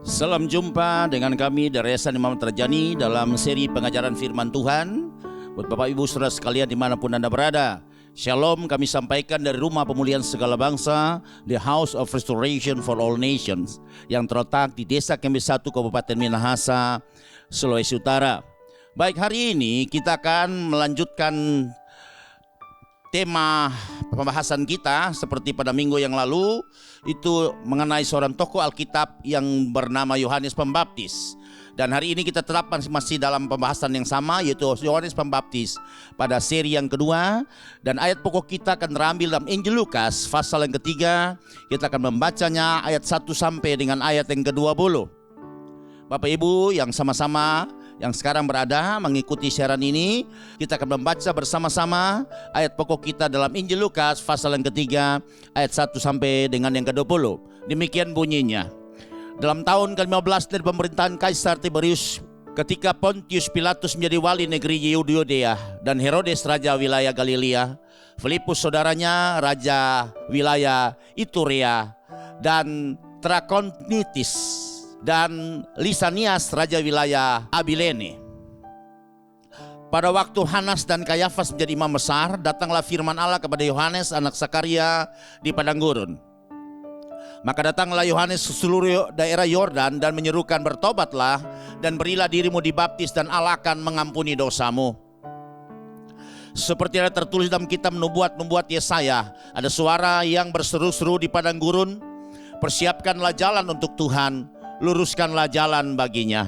Salam jumpa dengan kami dari Yayasan Imam Trajani dalam seri pengajaran firman Tuhan. Buat Bapak Ibu Saudara sekalian dimanapun Anda berada, Shalom kami sampaikan dari Rumah Pemulihan Segala Bangsa, The House of Restoration for All Nations, yang terletak di Desa Kembe 1, Kabupaten Minahasa, Sulawesi Utara. Baik, hari ini kita akan melanjutkan tema pembahasan kita seperti pada minggu yang lalu, itu mengenai seorang tokoh Alkitab yang bernama Yohanes Pembaptis. Dan hari ini kita tetap masih dalam pembahasan yang sama, yaitu Yohanes Pembaptis pada seri yang kedua. Dan ayat pokok kita akan terambil dalam Injil Lukas pasal yang ketiga. Kita akan membacanya ayat 1 sampai dengan ayat yang ke-20. Bapak Ibu yang sama-sama yang sekarang berada mengikuti siaran ini, kita akan membaca bersama-sama ayat pokok kita dalam Injil Lukas pasal yang ketiga ayat 1 sampai dengan yang ke-20. Demikian bunyinya. Dalam tahun ke-15 dari pemerintahan Kaisar Tiberius, ketika Pontius Pilatus menjadi wali negeri Yudea dan Herodes raja wilayah Galilea, Filipus saudaranya raja wilayah Iturea dan Trakonitis, dan Lisanias raja wilayah Abilene. Pada waktu Hanas dan Kayafas menjadi imam besar, datanglah firman Allah kepada Yohanes anak Sakaria di padang gurun. Maka datanglah Yohanes ke seluruh daerah Yordan dan menyerukan, bertobatlah dan berilah dirimu dibaptis dan Allah akan mengampuni dosamu. Seperti ada tertulis dalam kitab nubuat Yesaya, ada suara yang berseru-seru di padang gurun, persiapkanlah jalan untuk Tuhan, luruskanlah jalan baginya.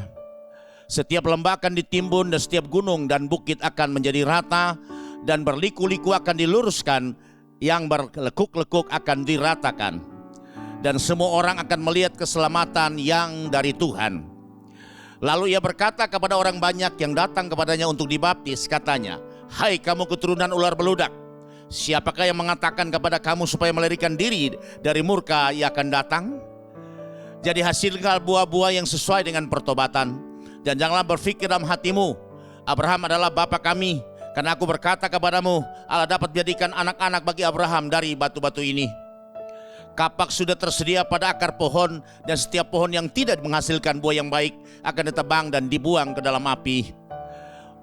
Setiap lembah akan ditimbun dan setiap gunung dan bukit akan menjadi rata, dan berliku-liku akan diluruskan, yang berlekuk-lekuk akan diratakan. Dan semua orang akan melihat keselamatan yang dari Tuhan. Lalu ia berkata kepada orang banyak yang datang kepadanya untuk dibaptis, katanya, hai kamu keturunan ular beludak, siapakah yang mengatakan kepada kamu supaya melarikan diri dari murka ia akan datang? Jadi hasilkan buah-buah yang sesuai dengan pertobatan. Dan janganlah berpikir dalam hatimu, Abraham adalah bapa kami, karena aku berkata kepadamu, Allah dapat menjadikan anak-anak bagi Abraham dari batu-batu ini. Kapak sudah tersedia pada akar pohon, dan setiap pohon yang tidak menghasilkan buah yang baik akan ditebang dan dibuang ke dalam api.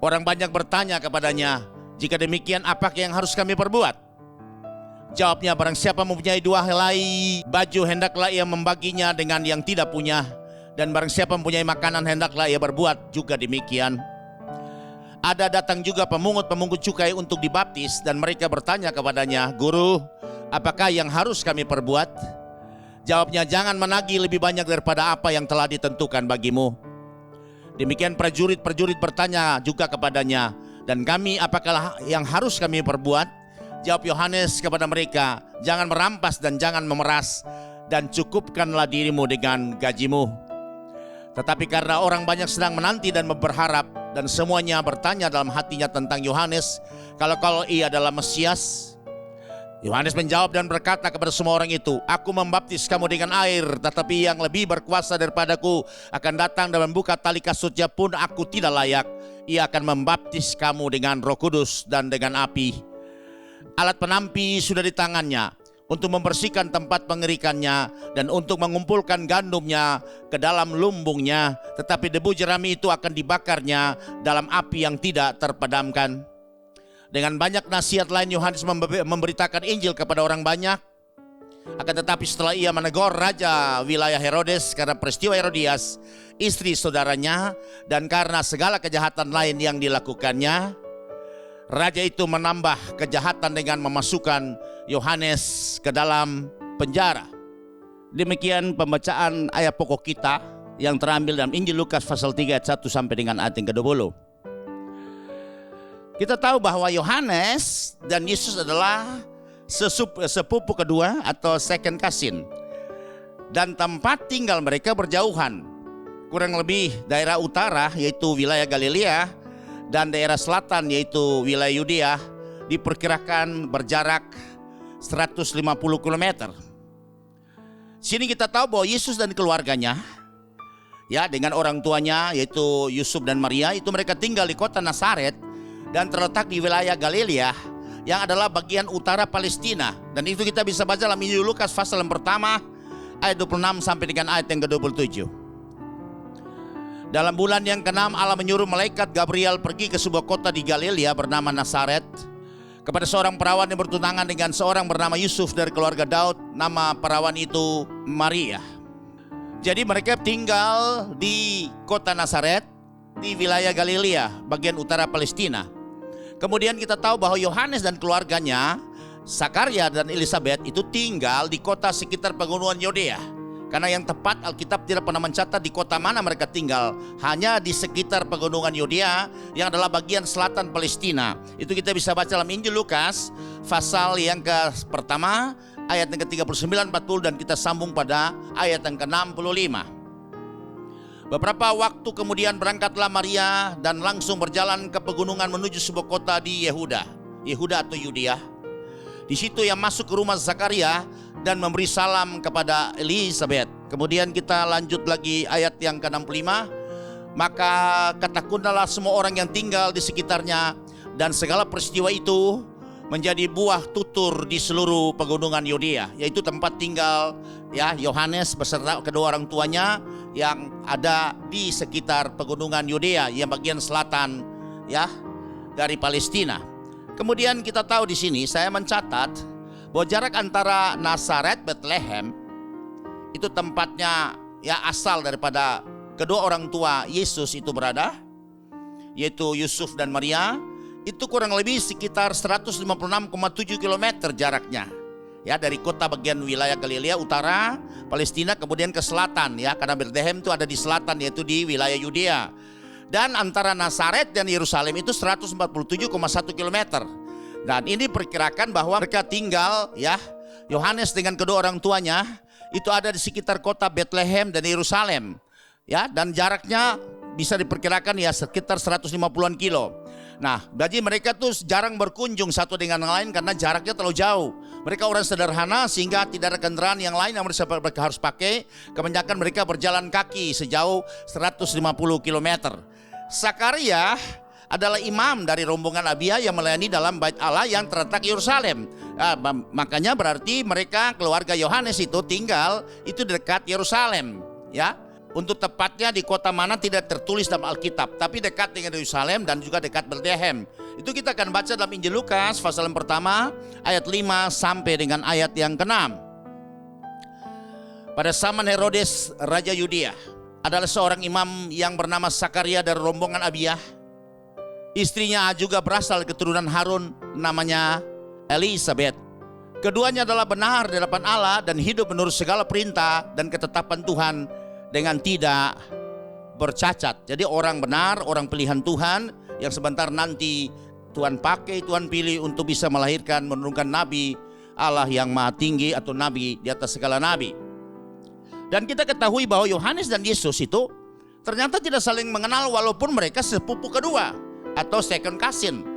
Orang banyak bertanya kepadanya, jika demikian apakah yang harus kami perbuat? Jawabnya, barang siapa mempunyai 2 helai baju, hendaklah ia membaginya dengan yang tidak punya. Dan barang siapa mempunyai makanan, hendaklah ia berbuat juga demikian. Ada datang juga pemungut-pemungut cukai untuk dibaptis, dan mereka bertanya kepadanya, Guru, apakah yang harus kami perbuat? Jawabnya, jangan menagih lebih banyak daripada apa yang telah ditentukan bagimu. Demikian prajurit-prajurit bertanya juga kepadanya, dan kami apakah yang harus kami perbuat? Jawab Yohanes kepada mereka, jangan merampas dan jangan memeras, dan cukupkanlah dirimu dengan gajimu. Tetapi karena orang banyak sedang menanti dan berharap, dan semuanya bertanya dalam hatinya tentang Yohanes, kalau ia adalah Mesias. Yohanes menjawab dan berkata kepada semua orang itu, aku membaptis kamu dengan air, tetapi yang lebih berkuasa daripadaku akan datang dan membuka tali kasutnya pun aku tidak layak. Ia akan membaptis kamu dengan Roh Kudus dan dengan api. Alat penampi sudah di tangannya untuk membersihkan tempat pengerikannya dan untuk mengumpulkan gandumnya ke dalam lumbungnya, tetapi debu jerami itu akan dibakarnya dalam api yang tidak terpadamkan. Dengan banyak nasihat lain Yohanes memberitakan Injil kepada orang banyak. Akan tetapi setelah ia menegur raja wilayah Herodes karena peristiwa Herodias, istri saudaranya, dan karena segala kejahatan lain yang dilakukannya, raja itu menambah kejahatan dengan memasukkan Yohanes ke dalam penjara. Demikian pembacaan ayat pokok kita yang terambil dalam Injil Lukas pasal 3 ayat 1 sampai dengan ayat yang ke-20. Kita tahu bahwa Yohanes dan Yesus adalah sepupu kedua atau second cousin. Dan tempat tinggal mereka berjauhan. Kurang lebih daerah utara yaitu wilayah Galilea dan daerah selatan yaitu wilayah Yudea diperkirakan berjarak 150 km. Sini kita tahu bahwa Yesus dan keluarganya, ya, dengan orang tuanya yaitu Yusuf dan Maria, itu mereka tinggal di kota Nazaret dan terletak di wilayah Galilea yang adalah bagian utara Palestina. Dan itu kita bisa baca dalam Injil Lukas pasal yang pertama ayat 26 sampai dengan ayat yang ke-27. Dalam bulan yang ke-6 Allah menyuruh malaikat Gabriel pergi ke sebuah kota di Galilea bernama Nazaret kepada seorang perawan yang bertunangan dengan seorang bernama Yusuf dari keluarga Daud. Nama perawan itu Maria. Jadi mereka tinggal di kota Nazaret di wilayah Galilea, bagian utara Palestina. Kemudian kita tahu bahwa Yohanes dan keluarganya, Zakaria dan Elizabeth itu tinggal di kota sekitar pegunungan Yudea. Karena yang tepat Alkitab tidak pernah mencatat di kota mana mereka tinggal, hanya di sekitar pegunungan Yudea yang adalah bagian selatan Palestina. Itu kita bisa baca dalam Injil Lukas pasal yang pertama ayat yang ke-39, 40 dan kita sambung pada ayat yang ke-65. Beberapa waktu kemudian berangkatlah Maria dan langsung berjalan ke pegunungan menuju sebuah kota di Yehuda atau Yudea. Di situ ia masuk ke rumah Zakaria dan memberi salam kepada Elizabeth. Kemudian kita lanjut lagi ayat yang ke-65. Maka ketakutanlah semua orang yang tinggal di sekitarnya, dan segala peristiwa itu menjadi buah tutur di seluruh pegunungan Yudea, yaitu tempat tinggal Yohanes beserta kedua orang tuanya yang ada di sekitar pegunungan Yudea yang bagian selatan dari Palestina. Kemudian kita tahu di sini saya mencatat bahwa jarak antara Nazaret Bethlehem itu tempatnya asal daripada kedua orang tua Yesus itu berada, yaitu Yusuf dan Maria. Itu kurang lebih sekitar 156,7 km jaraknya dari kota bagian wilayah Galilea utara Palestina kemudian ke selatan karena Bethlehem itu ada di selatan, yaitu di wilayah Yudea. Dan antara Nazaret dan Yerusalem itu 147,1 km. Dan ini diperkirakan bahwa mereka tinggal Yohanes dengan kedua orang tuanya itu ada di sekitar kota Bethlehem dan Yerusalem dan jaraknya bisa diperkirakan sekitar 150-an kilo. Nah, jadi mereka tuh jarang berkunjung satu dengan yang lain karena jaraknya terlalu jauh. Mereka orang sederhana sehingga tidak ada kendaraan yang lain yang mereka harus pakai. Kebanyakan mereka berjalan kaki sejauh 150 km. Zakaria adalah imam dari rombongan Abia yang melayani dalam bait Allah yang terletak di Yerusalem. Makanya berarti mereka keluarga Yohanes itu tinggal itu dekat Yerusalem. Untuk tepatnya di kota mana tidak tertulis dalam Alkitab, tapi dekat dengan Yerusalem dan juga dekat Bethlehem. Itu kita akan baca dalam Injil Lukas pasal yang pertama ayat 5 sampai dengan ayat yang ke-6. Pada zaman Herodes Raja Yudea adalah seorang imam yang bernama Zakaria dari rombongan Abia. Istrinya juga berasal keturunan Harun, namanya Elizabeth. Keduanya adalah benar di hadapan Allah dan hidup menurut segala perintah dan ketetapan Tuhan dengan tidak bercacat. Jadi orang benar, orang pilihan Tuhan yang sebentar nanti Tuhan pakai, Tuhan pilih untuk bisa melahirkan, menurunkan nabi Allah yang maha tinggi atau nabi di atas segala nabi. Dan kita ketahui bahwa Yohanes dan Yesus itu ternyata tidak saling mengenal walaupun mereka sepupu kedua atau second cousin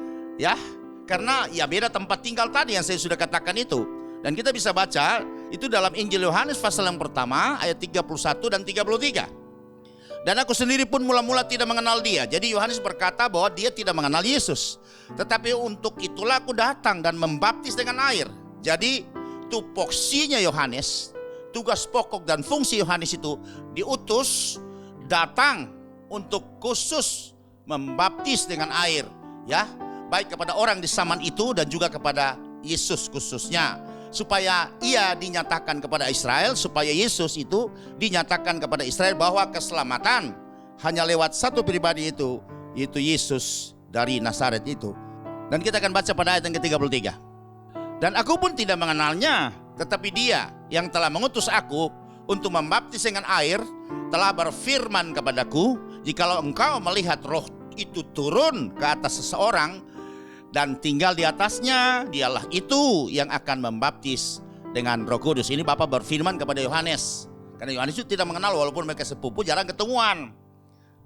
karena beda tempat tinggal tadi yang saya sudah katakan itu. Dan kita bisa baca itu dalam Injil Yohanes pasal yang pertama ayat 31 dan 33. Dan aku sendiri pun mula-mula tidak mengenal dia. Jadi Yohanes berkata bahwa dia tidak mengenal Yesus. Tetapi untuk itulah aku datang dan membaptis dengan air. Jadi tupoksinya Yohanes, tugas pokok dan fungsi Yohanes itu diutus datang untuk khusus membaptis dengan air baik kepada orang di zaman itu dan juga kepada Yesus khususnya, supaya ia dinyatakan kepada Israel, supaya Yesus itu dinyatakan kepada Israel bahwa keselamatan hanya lewat satu pribadi itu, yaitu Yesus dari Nazaret itu. Dan kita akan baca pada ayat yang ke-33. Dan aku pun tidak mengenalnya, tetapi dia yang telah mengutus aku untuk membaptis dengan air telah berfirman kepadaku, jikalau engkau melihat roh itu turun ke atas seseorang dan tinggal di atasnya, dialah itu yang akan membaptis dengan Roh Kudus. Ini Bapa berfirman kepada Yohanes. Karena Yohanes itu tidak mengenal walaupun mereka sepupu, jarang ketemuan.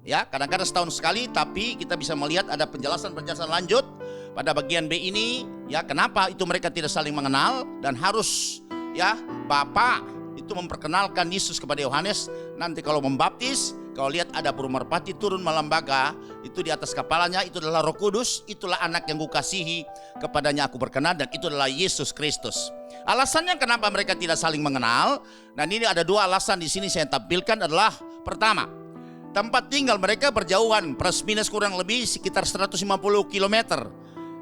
Kadang-kadang setahun sekali, tapi kita bisa melihat ada penjelasan lanjut pada bagian B ini. Kenapa itu mereka tidak saling mengenal dan harus Bapa itu memperkenalkan Yesus kepada Yohanes. Nanti kalau membaptis, kalau lihat ada burung merpati turun melembaga, itu di atas kepalanya, itu adalah Roh Kudus, itulah anak yang kukasihi, kepadanya aku berkenan, dan itu adalah Yesus Kristus. Alasannya kenapa mereka tidak saling mengenal, dan ini ada dua alasan di sini saya tampilkan adalah pertama, tempat tinggal mereka berjauhan, plus minus kurang lebih sekitar 150 km.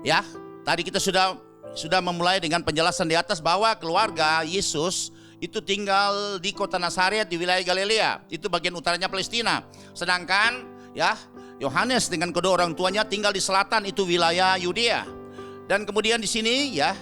Ya, tadi kita sudah memulai dengan penjelasan di atas bahwa keluarga Yesus itu tinggal di kota Nazaret di wilayah Galilea, itu bagian utaranya Palestina. Sedangkan ya Yohanes dengan kedua orang tuanya tinggal di selatan, itu wilayah Yudea. Dan kemudian di sini ya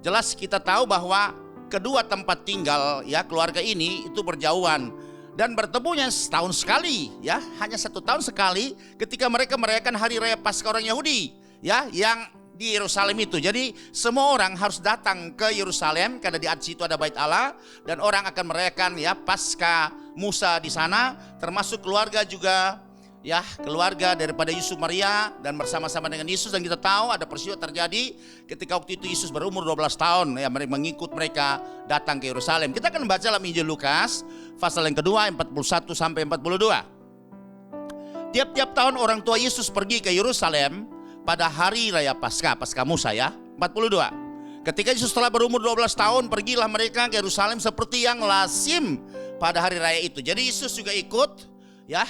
jelas kita tahu bahwa kedua tempat tinggal ya keluarga ini itu berjauhan dan bertemunya setahun sekali, ya hanya 1 tahun sekali ketika mereka merayakan hari raya Paskah orang Yahudi ya yang di Yerusalem itu. Jadi semua orang harus datang ke Yerusalem karena di situ ada Bait Allah dan orang akan merayakan ya Paskah Musa di sana, termasuk keluarga juga ya, keluarga daripada Yusuf Maria dan bersama-sama dengan Yesus. Dan kita tahu ada peristiwa terjadi ketika waktu itu Yesus berumur 12 tahun ya, mengikut mereka datang ke Yerusalem. Kita akan baca dalam Injil Lukas pasal yang kedua 41 sampai 42. Tiap-tiap tahun orang tua Yesus pergi ke Yerusalem pada hari raya Paskah Musa ya, 42. Ketika Yesus telah berumur 12 tahun, pergilah mereka ke Yerusalem seperti yang lazim pada hari raya itu. Jadi Yesus juga ikut ya.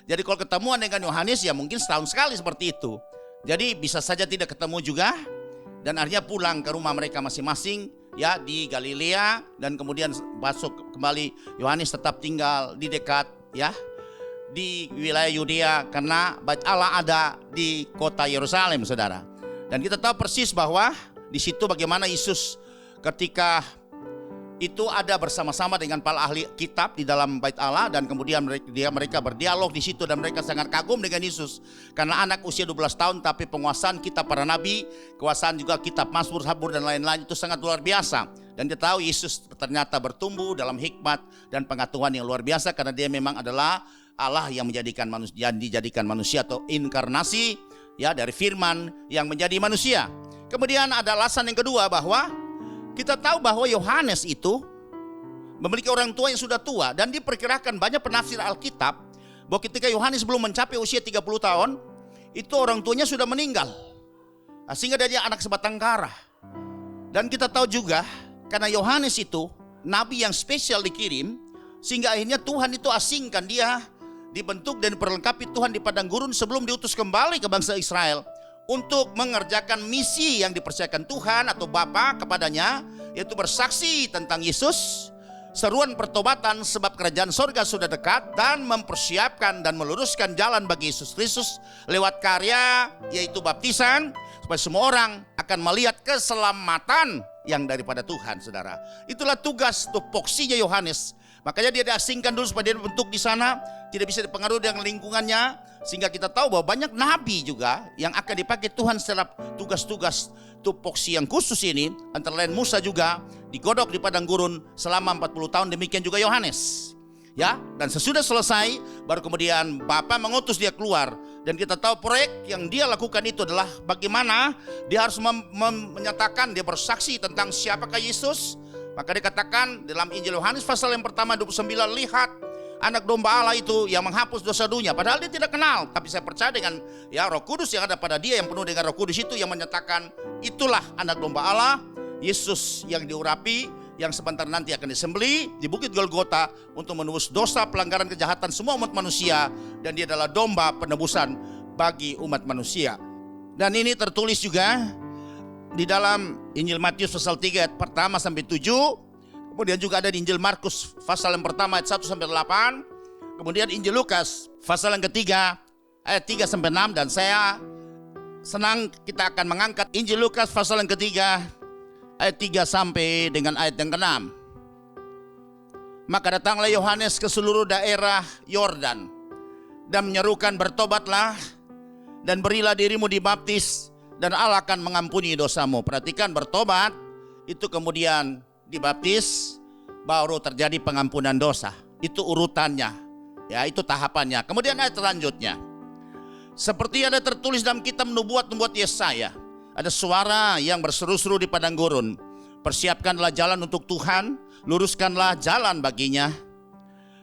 Jadi kalau ketemuan dengan Yohanes ya mungkin setahun sekali seperti itu. Jadi bisa saja tidak ketemu juga dan akhirnya pulang ke rumah mereka masing-masing ya di Galilea, dan kemudian masuk kembali. Yohanes tetap tinggal di dekat ya di wilayah Yudea karena Bait Allah ada di kota Yerusalem, saudara. Dan kita tahu persis bahwa di situ bagaimana Yesus ketika itu ada bersama-sama dengan para ahli kitab di dalam Bait Allah, dan kemudian mereka berdialog di situ dan mereka sangat kagum dengan Yesus karena anak usia 12 tahun tapi penguasaan kitab para nabi, kekuasaan juga kitab Mazmur, Zabur dan lain-lain itu sangat luar biasa. Dan kita tahu Yesus ternyata bertumbuh dalam hikmat dan pengetahuan yang luar biasa karena dia memang adalah Allah yang dijadikan manusia atau inkarnasi ya dari firman yang menjadi manusia. Kemudian ada alasan yang kedua bahwa kita tahu bahwa Yohanes itu memiliki orang tua yang sudah tua, dan diperkirakan banyak penafsir Alkitab bahwa ketika Yohanes belum mencapai usia 30 tahun, itu orang tuanya sudah meninggal. Sehingga dia anak sebatang kara. Dan kita tahu juga karena Yohanes itu nabi yang spesial dikirim, sehingga akhirnya Tuhan itu asingkan dia, dibentuk dan diperlengkapi Tuhan di padang gurun sebelum diutus kembali ke bangsa Israel untuk mengerjakan misi yang dipercayakan Tuhan atau Bapa kepadanya, yaitu bersaksi tentang Yesus, seruan pertobatan sebab kerajaan sorga sudah dekat, dan mempersiapkan dan meluruskan jalan bagi Yesus Kristus lewat karya yaitu baptisan, supaya semua orang akan melihat keselamatan yang daripada Tuhan, saudara. Itulah tugas tupoksinya Yohanes. Makanya dia diasingkan dulu supaya dia dibentuk di sana, tidak bisa dipengaruhi dengan lingkungannya, sehingga kita tahu bahwa banyak nabi juga yang akan dipakai Tuhan setelah tugas-tugas tupoksi yang khusus ini. Antara lain Musa juga digodok di padang gurun selama 40 tahun, demikian juga Yohanes. Ya, dan sesudah selesai baru kemudian Bapa mengutus dia keluar, dan kita tahu proyek yang dia lakukan itu adalah bagaimana dia harus menyatakan, dia bersaksi tentang siapakah Yesus. Maka dikatakan dalam Injil Yohanes pasal yang pertama 29, lihat anak domba Allah itu yang menghapus dosa dunia. Padahal dia tidak kenal, tapi saya percaya dengan ya Roh Kudus yang ada pada dia, yang penuh dengan Roh Kudus itu yang menyatakan itulah anak domba Allah, Yesus yang diurapi, yang sebentar nanti akan disembelih di Bukit Golgota untuk menebus dosa, pelanggaran, kejahatan semua umat manusia, dan dia adalah domba penebusan bagi umat manusia. Dan ini tertulis juga di dalam Injil Matius pasal 3 ayat pertama sampai 7. Kemudian juga ada di Injil Markus pasal yang pertama ayat 1 sampai 8. Kemudian Injil Lukas pasal yang ketiga ayat 3 sampai 6. Dan saya senang kita akan mengangkat Injil Lukas pasal yang ketiga ayat 3 sampai dengan ayat yang ke-6. Maka datanglah Yohanes ke seluruh daerah Yordan dan menyerukan, bertobatlah dan berilah dirimu dibaptis dan Allah akan mengampuni dosamu. Perhatikan, bertobat itu kemudian dibaptis, baru terjadi pengampunan dosa. Itu urutannya, ya itu tahapannya. Kemudian ayat selanjutnya, seperti ada tertulis dalam kitab nubuat Yesaya, ada suara yang berseru-seru di padang gurun, persiapkanlah jalan untuk Tuhan, luruskanlah jalan baginya.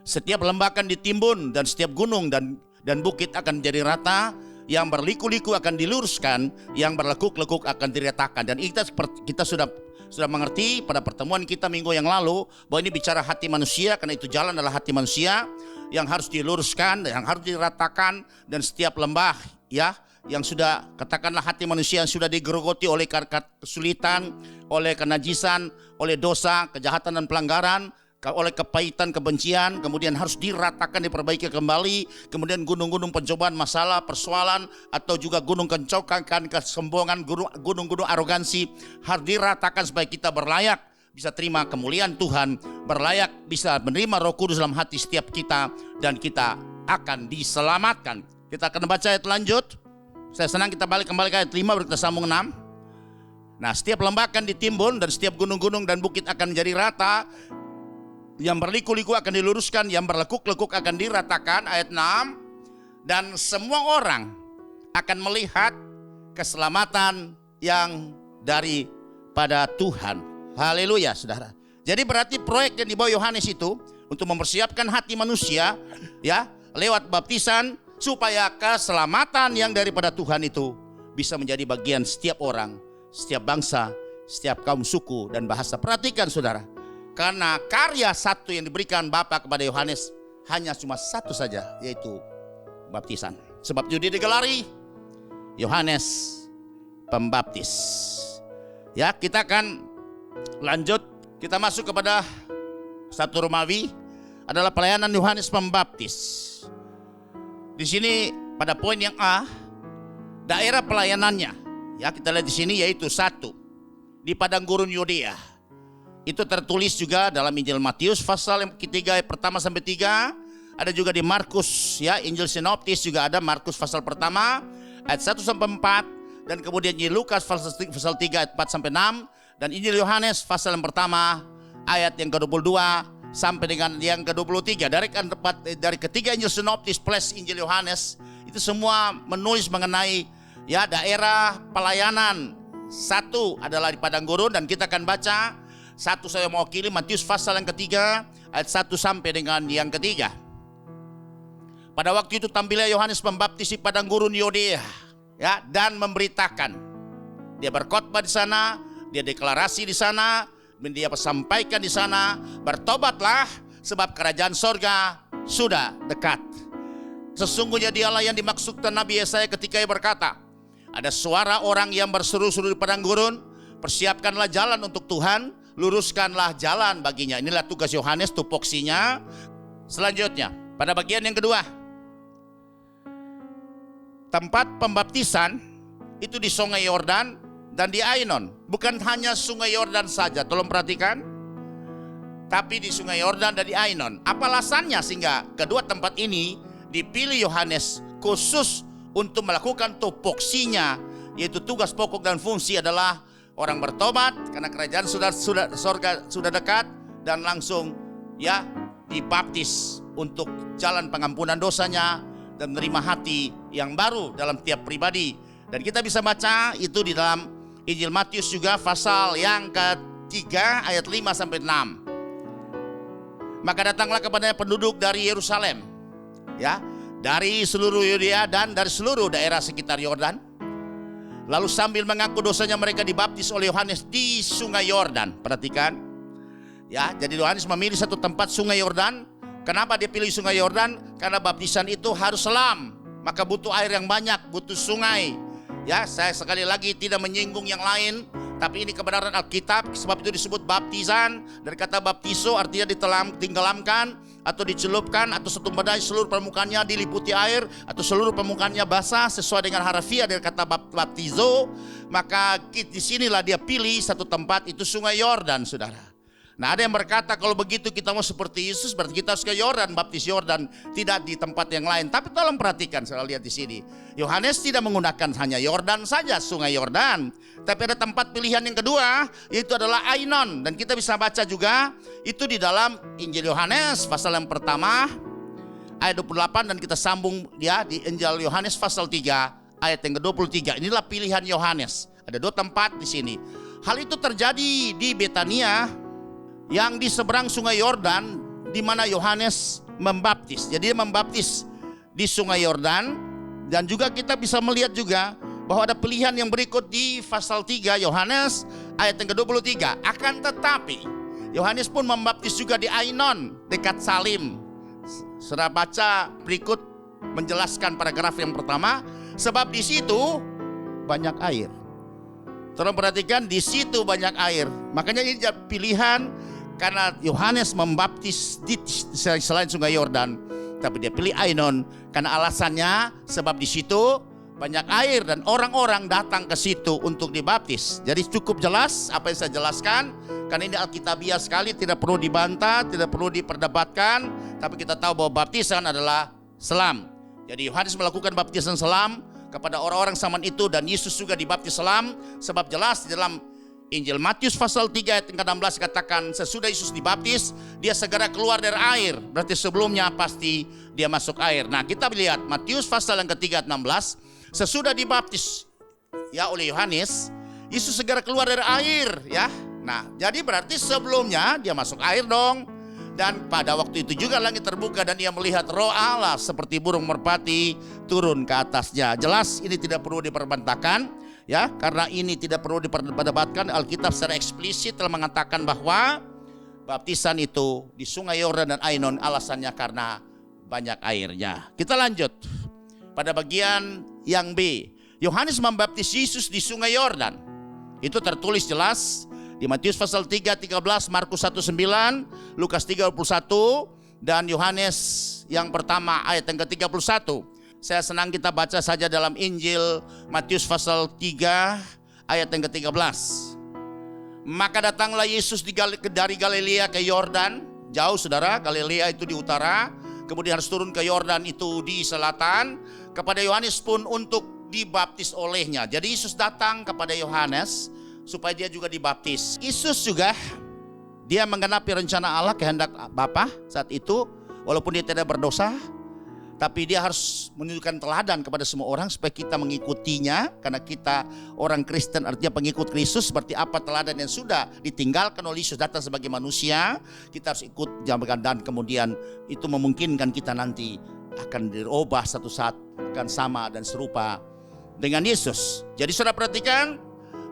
Setiap lembah akan ditimbun dan setiap gunung dan bukit akan menjadi rata. Yang berliku-liku akan diluruskan, yang berlekuk-lekuk akan diratakan. Dan kita sudah mengerti pada pertemuan kita minggu yang lalu bahwa ini bicara hati manusia, karena itu jalan adalah hati manusia. yang harus diluruskan, yang harus diratakan, dan setiap lembah ya yang sudah katakanlah hati manusia yang sudah digerogoti oleh kesulitan, oleh kenajisan, oleh dosa, kejahatan dan pelanggaran, oleh kepahitan, kebencian, kemudian harus diratakan, diperbaiki kembali. Kemudian gunung-gunung pencobaan, masalah, persoalan, atau juga gunung kencokan, kesombongan, gunung-gunung arogansi harus diratakan supaya kita berlayak bisa terima kemuliaan Tuhan, berlayak bisa menerima Roh Kudus dalam hati setiap kita, dan kita akan diselamatkan. Kita akan baca ayat lanjut. Saya senang kita kembali ke ayat 5, baru kita sambung 6. Nah, setiap lembah akan ditimbun dan setiap gunung-gunung dan bukit akan menjadi rata. Yang berliku-liku akan diluruskan, yang berlekuk-lekuk akan diratakan. Ayat 6. Dan semua orang akan melihat keselamatan yang daripada Tuhan. Haleluya, saudara. Jadi berarti proyek yang dibawa Yohanes itu untuk mempersiapkan hati manusia ya lewat baptisan, supaya keselamatan yang daripada Tuhan itu bisa menjadi bagian setiap orang, setiap bangsa, setiap kaum suku dan bahasa. Perhatikan saudara, karena karya satu yang diberikan Bapa kepada Yohanes hanya cuma satu saja, yaitu baptisan. Sebab itu digelari Yohanes Pembaptis. Ya, kita akan lanjut, kita masuk kepada 1 Romawi adalah pelayanan Yohanes Pembaptis. Di sini pada poin yang A, daerah pelayanannya. Ya, kita lihat di sini yaitu 1, di padang gurun Yudea. Itu tertulis juga dalam Injil Matius pasal yang ketiga ayat pertama sampai 3. Ada juga di Markus ya, Injil Sinoptis juga ada, Markus pasal pertama ayat 1 sampai 4, dan kemudian Injil Lukas pasal 3 ayat 4 sampai 6, dan Injil Yohanes pasal yang pertama ayat yang ke-22 sampai dengan yang ke-23. Dari ketiga Injil Sinoptis plus Injil Yohanes itu semua menulis mengenai ya daerah pelayanan. 1 adalah di padang gurun, dan kita akan baca 1 saya mewakili Matius pasal yang ketiga ayat 1 sampai dengan yang ketiga. Pada waktu itu tampilnya Yohanes Pembaptis di padang gurun Yudea ya, dan memberitakan. Dia berkhotbah di sana, dia deklarasi di sana, dia sampaikan di sana, bertobatlah sebab kerajaan sorga sudah dekat. Sesungguhnya dialah yang dimaksudkan Nabi Yesaya ketika ia berkata, ada suara orang yang berseru-seru di padang gurun, persiapkanlah jalan untuk Tuhan, luruskanlah jalan baginya. Inilah tugas Yohanes, tupoksinya. Selanjutnya, pada bagian yang kedua, tempat pembaptisan itu di Sungai Yordan dan di Ainon. Bukan hanya Sungai Yordan saja, tolong perhatikan, tapi di Sungai Yordan dan di Ainon. Apa alasannya sehingga kedua tempat ini dipilih Yohanes khusus untuk melakukan tupoksinya, yaitu tugas pokok dan fungsi adalah orang bertobat karena kerajaan sorga sudah dekat, dan langsung ya dibaptis untuk jalan pengampunan dosanya dan menerima hati yang baru dalam tiap pribadi. Dan kita bisa baca itu di dalam Injil Matius juga pasal yang ketiga ayat 5 sampai 6. Maka datanglah kepadanya penduduk dari Yerusalem ya, dari seluruh Yudea dan dari seluruh daerah sekitar Yordan. Lalu sambil mengaku dosanya mereka dibaptis oleh Yohanes di Sungai Yordan. Perhatikan ya, jadi Yohanes memilih satu tempat Sungai Yordan. Kenapa dia pilih Sungai Yordan? Karena baptisan itu harus selam, maka butuh air yang banyak, butuh sungai. Ya, saya sekali lagi tidak menyinggung yang lain, tapi ini kebenaran Alkitab. Sebab itu disebut baptisan. Dari kata baptiso artinya ditenggelamkan atau dicelupkan, atau satu badai seluruh permukaannya diliputi air, atau seluruh permukaannya basah sesuai dengan harafiah dari kata baptizo. Maka di sinilah dia pilih satu tempat, itu Sungai Yordan, saudara. Nah, ada yang berkata kalau begitu kita mau seperti Yesus, berarti kita harus ke Yordan, baptis Yordan, tidak di tempat yang lain. Tapi tolong perhatikan, saya lihat di sini, Yohanes tidak menggunakan hanya Yordan saja, Sungai Yordan, tapi ada tempat pilihan yang kedua, yaitu adalah Ainon. Dan kita bisa baca juga itu di dalam Injil Yohanes pasal yang pertama ayat 28, dan kita sambung ya di Injil Yohanes pasal 3 ayat yang ke-23. Inilah pilihan Yohanes. Ada 2 tempat di sini. Hal itu terjadi di Betania yang di seberang Sungai Yordan, di mana Yohanes membaptis. Jadi dia membaptis di Sungai Yordan. Dan juga kita bisa melihat juga bahwa ada pilihan yang berikut di pasal 3 Yohanes ayat yang ke-23. Akan tetapi Yohanes pun membaptis juga di Ainon dekat Salim. Saudara baca berikut menjelaskan paragraf yang pertama, sebab di situ banyak air. Tolong perhatikan, di situ banyak air. Makanya ini pilihan, karena Yohanes membaptis di selain sungai Yordan, tapi dia pilih Ainon karena alasannya sebab di situ banyak air dan orang-orang datang ke situ untuk dibaptis. Jadi cukup jelas apa yang saya jelaskan, karena ini alkitabiah sekali, tidak perlu dibantah, tidak perlu diperdebatkan, tapi kita tahu bahwa baptisan adalah selam. Jadi Yohanes melakukan baptisan selam kepada orang-orang zaman itu, dan Yesus juga dibaptis selam, sebab jelas di dalam Injil Matius pasal 3 ayat 16 katakan sesudah Yesus dibaptis dia segera keluar dari air. Berarti sebelumnya pasti dia masuk air. Nah, kita lihat Matius pasal yang ketiga ayat 16, sesudah dibaptis ya oleh Yohanes, Yesus segera keluar dari air ya. Nah, jadi berarti sebelumnya dia masuk air dong. Dan pada waktu itu juga langit terbuka dan ia melihat Roh Allah seperti burung merpati turun ke atasnya. Jelas ini tidak perlu diperbantahkan ya, karena ini tidak perlu diperdebatkan. Alkitab secara eksplisit telah mengatakan bahwa baptisan itu di sungai Yordan dan Ainon alasannya karena banyak airnya. Kita lanjut pada bagian yang B. Yohanes membaptis Yesus di sungai Yordan. Itu tertulis jelas di Matius pasal 3, 13, Markus 1, 9, Lukas 31, dan Yohanes yang pertama ayat yang ke-31. Saya senang kita baca saja dalam Injil Matius pasal 3 ayat yang ke-13. Maka datanglah Yesus dari Galilea ke Yordan. Jauh saudara, Galilea itu di utara, kemudian harus turun ke Yordan itu di selatan. Kepada Yohanes pun untuk dibaptis olehnya. Jadi Yesus datang kepada Yohanes supaya dia juga dibaptis. Yesus juga dia menggenapi rencana Allah, kehendak Bapa saat itu, walaupun dia tidak berdosa, tapi dia harus menunjukkan teladan kepada semua orang supaya kita mengikutinya, karena kita orang Kristen artinya pengikut Kristus. Seperti apa teladan yang sudah ditinggalkan oleh Yesus datang sebagai manusia, kita harus ikut jalan, dan kemudian itu memungkinkan kita nanti akan dirubah satu saat, akan sama dan serupa dengan Yesus. Jadi saudara perhatikan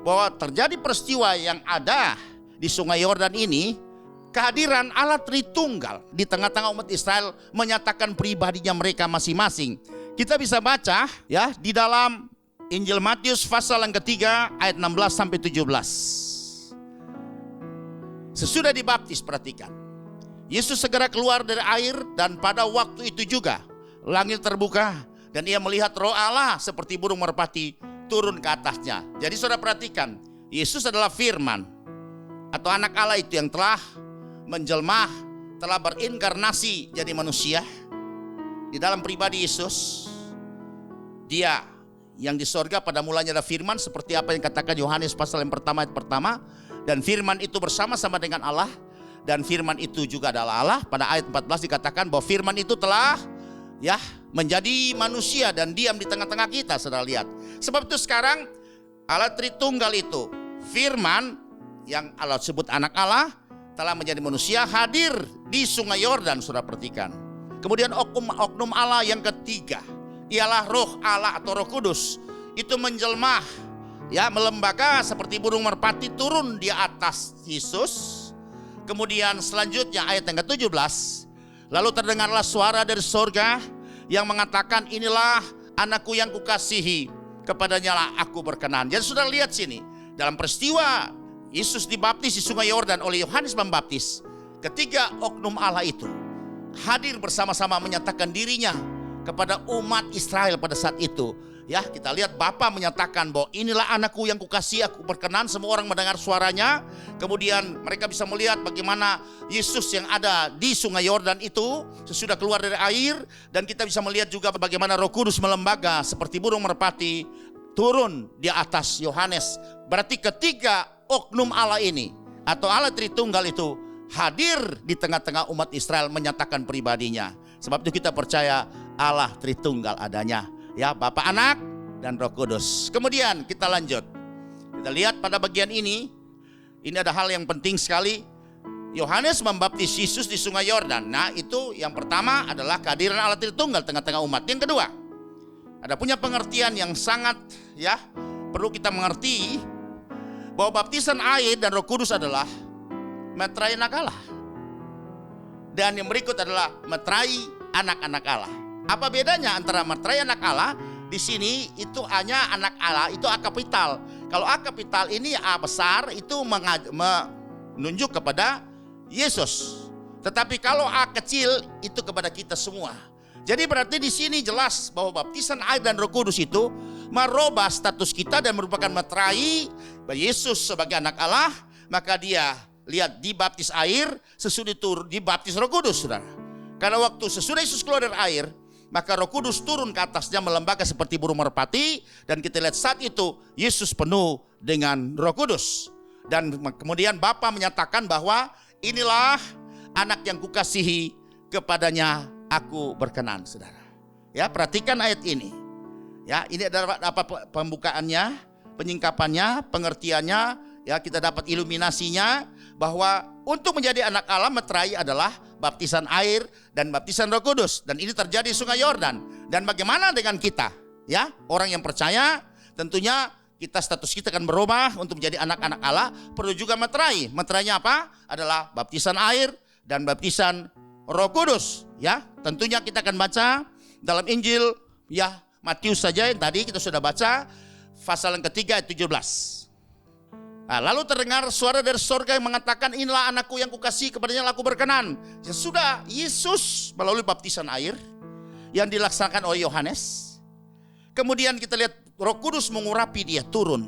bahwa terjadi peristiwa yang ada di sungai Yordan ini, kehadiran Allah Tritunggal di tengah-tengah umat Israel menyatakan pribadinya mereka masing-masing. Kita bisa baca ya di dalam Injil Matius pasal yang ketiga ayat 16 sampai 17. Sesudah dibaptis, perhatikan, Yesus segera keluar dari air, dan pada waktu itu juga langit terbuka dan ia melihat Roh Allah seperti burung merpati turun ke atasnya. Jadi saudara perhatikan, Yesus adalah firman atau anak Allah itu yang telah menjelma, telah berinkarnasi jadi manusia. Di dalam pribadi Yesus, dia yang di sorga pada mulanya ada firman, seperti apa yang katakan Yohanes pasal yang pertama ayat pertama, dan firman itu bersama-sama dengan Allah, dan firman itu juga adalah Allah. Pada ayat 14 dikatakan bahwa firman itu telah ya menjadi manusia dan diam di tengah-tengah kita. Saudara lihat, sebab itu sekarang Allah Tritunggal itu, firman yang Allah sebut anak Allah, telah menjadi manusia, hadir di sungai Yordan. Saudara perhatikan. Kemudian oknum Allah yang ketiga ialah Roh Allah atau Roh Kudus, itu menjelma ya, melembaga seperti burung merpati turun di atas Yesus. Kemudian selanjutnya ayat yang ke-17, lalu terdengarlah suara dari sorga yang mengatakan, inilah anakku yang kukasihi, kepadanya lah aku berkenan. Jadi sudah lihat sini, dalam peristiwa Yesus dibaptis di sungai Yordan oleh Yohanes Pembaptis, ketiga oknum Allah itu hadir bersama-sama menyatakan dirinya kepada umat Israel pada saat itu. Ya, kita lihat Bapa menyatakan bahwa inilah anakku yang kukasihi, aku berkenan. Semua orang mendengar suaranya. Kemudian mereka bisa melihat bagaimana Yesus yang ada di sungai Yordan itu sesudah keluar dari air. Dan kita bisa melihat juga bagaimana Roh Kudus melembaga seperti burung merpati turun di atas Yohanes. Berarti ketiga oknum Allah ini atau Allah Tritunggal itu hadir di tengah-tengah umat Israel menyatakan pribadinya. Sebab itu kita percaya Allah Tritunggal adanya, ya, Bapa, Anak, dan Roh Kudus. Kemudian kita lanjut. Kita lihat pada bagian ini ada hal yang penting sekali. Yohanes membaptis Yesus di sungai Yordan. Nah, itu yang pertama adalah kehadiran Allah Tritunggal tengah-tengah umat. Yang kedua, ada punya pengertian yang sangat ya perlu kita mengerti, bahwa baptisan air dan Roh Kudus adalah metraenak Allah. Dan yang berikut adalah meterai anak-anak Allah. Apa bedanya antara meterai anak Allah? Di sini itu hanya anak Allah, itu A kapital. Kalau A kapital ini A besar, itu menunjuk kepada Yesus. Tetapi kalau A kecil itu kepada kita semua. Jadi berarti di sini jelas bahwa baptisan air dan Roh Kudus itu merubah status kita dan merupakan meterai Yesus sebagai anak Allah. Maka dia lihat dibaptis air, sesudah itu dibaptis Roh Kudus, saudara. Karena waktu sesudah Yesus keluar dari air, maka Roh Kudus turun ke atasnya melembaga seperti burung merpati. Dan kita lihat saat itu Yesus penuh dengan Roh Kudus. Dan kemudian Bapa menyatakan bahwa inilah anak yang kukasihi, kepadanya aku berkenan, saudara. Ya, perhatikan ayat ini. Ya, ini adalah apa pembukaannya, penyingkapannya, pengertiannya. Ya, kita dapat iluminasinya bahwa untuk menjadi anak Allah meterai adalah baptisan air dan baptisan Roh Kudus. Dan ini terjadi di Sungai Yordan. Dan bagaimana dengan kita? Ya, orang yang percaya, tentunya kita status kita akan berubah untuk menjadi anak-anak Allah, perlu juga meterai. Meterainya apa? Adalah baptisan air dan baptisan Roh Kudus. Ya, tentunya kita akan baca dalam Injil ya Matius saja yang tadi kita sudah baca, pasal yang ketiga ayat 17. Nah, lalu terdengar suara dari surga yang mengatakan, inilah anakku yang kukasihi, kepadanya aku berkenan. Ya, sudah Yesus melalui baptisan air yang dilaksanakan oleh Yohanes. Kemudian kita lihat Roh Kudus mengurapi dia, turun.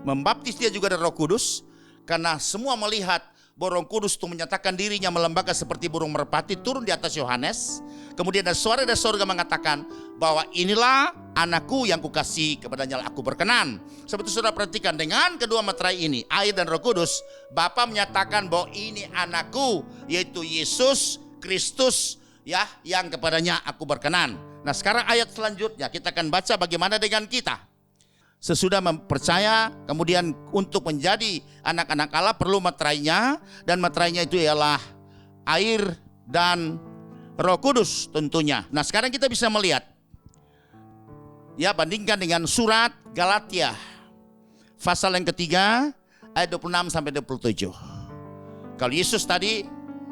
Membaptis dia juga dari Roh Kudus. Karena semua melihat bahwa Roh Kudus itu menyatakan dirinya melembaga seperti burung merpati, turun di atas Yohanes. Kemudian ada suara dari surga mengatakan bahwa inilah anakku yang kukasihi, kepadanya aku berkenan. Seperti sudah perhatikan, dengan kedua meterai ini, air dan Roh Kudus, Bapa menyatakan bahwa ini anakku, yaitu Yesus Kristus, ya, yang kepadanya aku berkenan. Nah, sekarang ayat selanjutnya kita akan baca bagaimana dengan kita. Sesudah percaya, kemudian untuk menjadi anak-anak Allah perlu meterainya, dan meterainya itu ialah air dan Roh Kudus tentunya. Nah, sekarang kita bisa melihat, ya, bandingkan dengan surat Galatia pasal yang ketiga ayat 26 sampai 27. Kalau Yesus tadi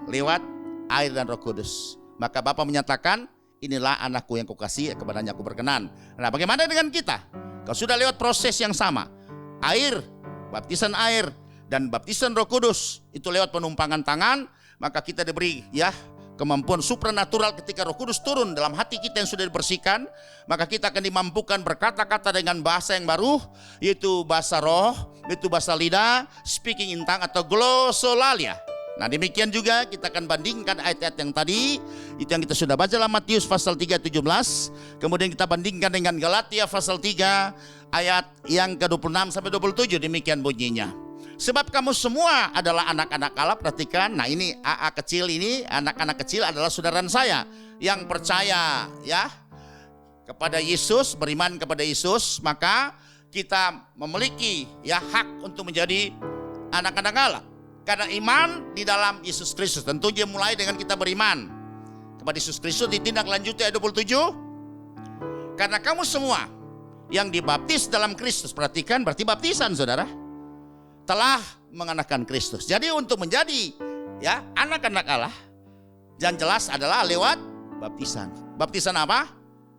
lewat air dan Roh Kudus, maka Bapa menyatakan, inilah anakku yang kukasihi, kepadanya aku berkenan. Nah, bagaimana dengan kita? Kalau sudah lewat proses yang sama, air, baptisan air dan baptisan Roh Kudus itu lewat penumpangan tangan, maka kita diberi ya kemampuan supranatural ketika Roh Kudus turun dalam hati kita yang sudah dibersihkan, maka kita akan dimampukan berkata-kata dengan bahasa yang baru, yaitu bahasa roh, yaitu bahasa lidah, speaking in tongue atau glossolalia. Nah, demikian juga kita akan bandingkan ayat-ayat yang tadi, itu yang kita sudah baca dalam Matius pasal 3 17. Kemudian kita bandingkan dengan Galatia pasal 3 ayat yang ke-26 sampai 27. Demikian bunyinya. Sebab kamu semua adalah anak-anak Allah. Perhatikan, nah ini AA kecil ini, anak-anak kecil adalah saudara saya yang percaya ya kepada Yesus, beriman kepada Yesus, maka kita memiliki ya hak untuk menjadi anak-anak Allah. Karena iman di dalam Yesus Kristus. Tentunya mulai dengan kita beriman kepada Yesus Kristus. Ditindaklanjuti ayat 27. Karena kamu semua yang dibaptis dalam Kristus, perhatikan berarti baptisan saudara, telah mengenakan Kristus. Jadi untuk menjadi ya anak-anak Allah, yang jelas adalah lewat baptisan. Baptisan apa?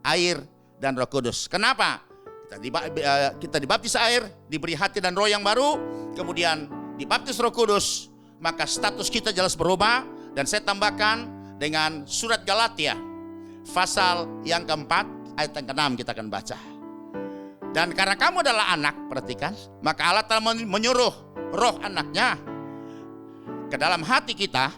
Air dan Roh Kudus. Kenapa? Kita dibaptis air, diberi hati dan roh yang baru, kemudian dibaptis Roh Kudus, maka status kita jelas berubah. Dan saya tambahkan dengan surat Galatia pasal yang keempat ayat yang ke-6 kita akan baca. Dan karena kamu adalah anak, perhatikan, maka Allah telah menyuruh roh anaknya ke dalam hati kita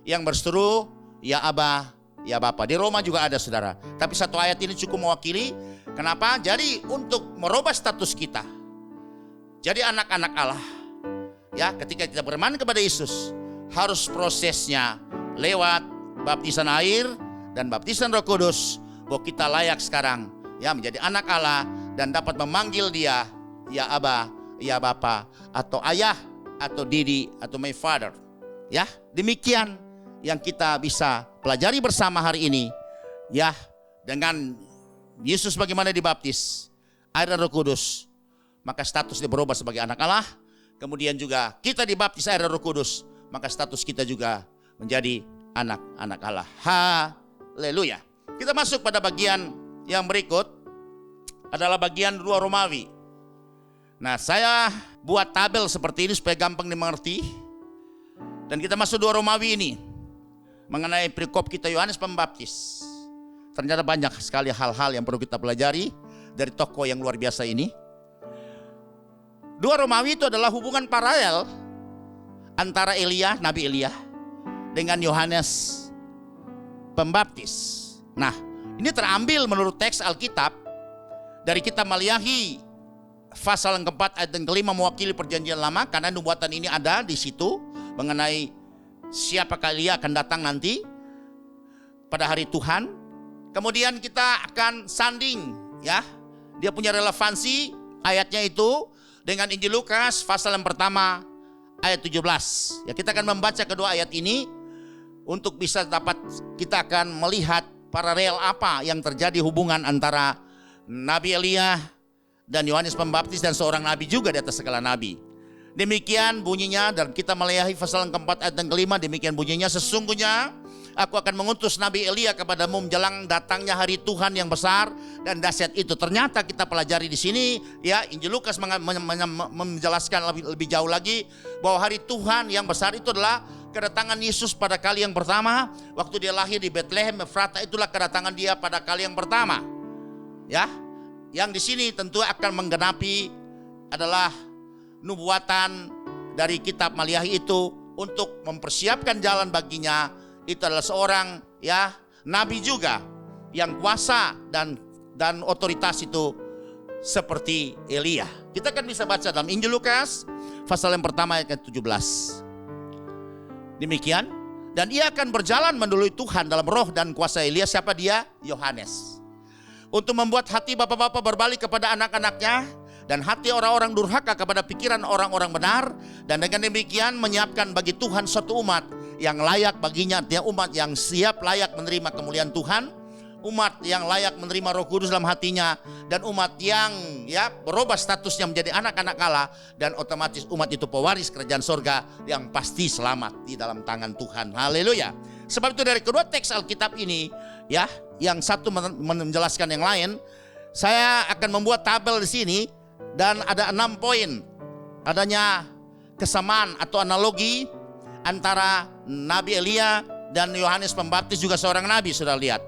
yang berseru, ya Aba, ya Bapa. Di Roma juga ada saudara, tapi satu ayat ini cukup mewakili. Kenapa? Jadi untuk merubah status kita jadi anak-anak Allah, ya, ketika kita beriman kepada Yesus, harus prosesnya lewat baptisan air dan baptisan Roh Kudus, bahwa kita layak sekarang ya menjadi anak Allah dan dapat memanggil dia ya Aba, ya Bapa, atau ayah, atau Didi, atau my father. Ya, demikian yang kita bisa pelajari bersama hari ini. Ya, dengan Yesus bagaimana dibaptis air dan Roh Kudus, maka statusnya berubah sebagai anak Allah. Kemudian juga kita dibaptis air dan Roh Kudus, maka status kita juga menjadi anak-anak Allah. Haleluya. Kita masuk pada bagian yang berikut, adalah bagian 2 Romawi. Nah, saya buat tabel seperti ini supaya gampang dimengerti. Dan kita masuk 2 Romawi ini mengenai perikop kita Yohanes Pembaptis. Ternyata banyak sekali hal-hal yang perlu kita pelajari dari tokoh yang luar biasa ini. 2 Romawi itu adalah hubungan paralel antara Elia, Nabi Elia, dengan Yohanes Pembaptis. Nah, ini terambil menurut teks Alkitab dari kitab Maliahi pasal yang keempat ayat yang kelima, mewakili perjanjian lama, karena nubuatan ini ada di situ mengenai siapakah Elia akan datang nanti pada hari Tuhan. Kemudian kita akan sanding, ya, dia punya relevansi ayatnya itu dengan Injil Lukas pasal yang pertama ayat 17. Ya, kita akan membaca kedua ayat ini untuk bisa dapat kita akan melihat paralel apa yang terjadi hubungan antara Nabi Elia dan Yohanes Pembaptis dan seorang nabi juga di atas segala nabi. Demikian bunyinya dalam kitab Maliahi pasal yang keempat ayat yang kelima, demikian bunyinya, sesungguhnya aku akan mengutus Nabi Elia kepadamu menjelang datangnya hari Tuhan yang besar dan dahsyat itu. Ternyata kita pelajari di sini, ya, Injil Lukas menjelaskan lebih jauh lagi bahwa hari Tuhan yang besar itu adalah kedatangan Yesus pada kali yang pertama. Waktu dia lahir di Bethlehem Efrata, itulah kedatangan dia pada kali yang pertama. Ya, yang di sini tentu akan menggenapi adalah nubuatan dari kitab Maliahi itu untuk mempersiapkan jalan baginya. Itu adalah seorang, ya, nabi juga yang kuasa dan otoritas itu seperti Elia. Kita akan bisa baca dalam Injil Lukas pasal yang pertama ayat 17. Demikian, dan ia akan berjalan mendahului Tuhan dalam roh dan kuasa Elia. Siapa dia? Yohanes. Untuk membuat hati bapak-bapak berbalik kepada anak-anaknya dan hati orang-orang durhaka kepada pikiran orang-orang benar, dan dengan demikian menyiapkan bagi Tuhan suatu umat yang layak baginya, dia umat yang siap layak menerima kemuliaan Tuhan, umat yang layak menerima Roh Kudus dalam hatinya, dan umat yang, ya, berubah statusnya menjadi anak-anak Allah, dan otomatis umat itu pewaris kerajaan sorga yang pasti selamat di dalam tangan Tuhan. Haleluya. Sebab itu dari kedua teks Alkitab ini, ya, yang satu menjelaskan yang lain, saya akan membuat tabel di sini dan ada 6 poin adanya kesamaan atau analogi antara Nabi Elia dan Yohanes Pembaptis, juga seorang nabi, sudah lihat.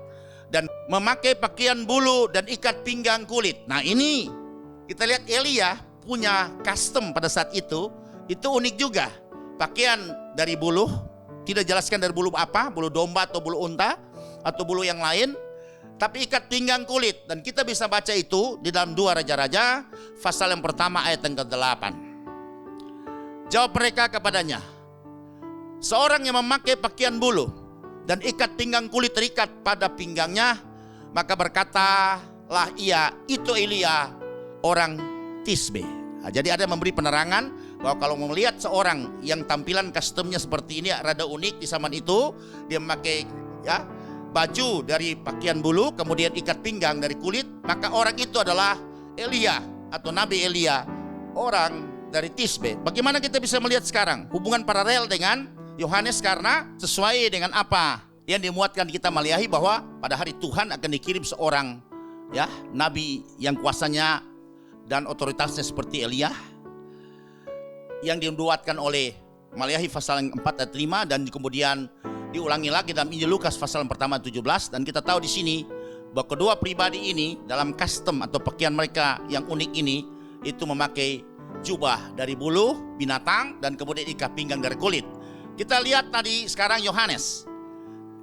Dan memakai pakaian bulu dan ikat pinggang kulit. Nah, ini kita lihat Elia punya custom pada saat itu unik juga. Pakaian dari bulu, tidak jelaskan dari bulu apa, bulu domba atau bulu unta atau bulu yang lain, tapi ikat pinggang kulit. Dan kita bisa baca itu di dalam 2 Raja-Raja pasal yang pertama ayat yang ke-8. Jawab mereka kepadanya, seorang yang memakai pakaian bulu dan ikat pinggang kulit terikat pada pinggangnya, maka berkatalah ia, itu Elia orang Tisbe. Nah, jadi ada memberi penerangan bahwa kalau melihat seorang yang tampilan customnya seperti ini, rada unik di zaman itu, dia memakai, ya, baju dari pakaian bulu, kemudian ikat pinggang dari kulit, maka orang itu adalah Elia atau Nabi Elia, orang dari Tisbe. Bagaimana kita bisa melihat sekarang hubungan paralel dengan Yohanes, karena sesuai dengan apa yang dimuatkan kita Maliahi bahwa pada hari Tuhan akan dikirim seorang, ya, nabi yang kuasanya dan otoritasnya seperti Elia, yang dinubuatkan oleh Maliahi pasal yang 4 ayat 5 dan kemudian diulangi lagi dalam Injil Lukas pasal yang pertama 17. Dan kita tahu di sini bahwa kedua pribadi ini dalam custom atau pakaian mereka yang unik ini itu memakai jubah dari bulu binatang dan kemudian ikat pinggang dari kulit. Kita lihat tadi sekarang Yohanes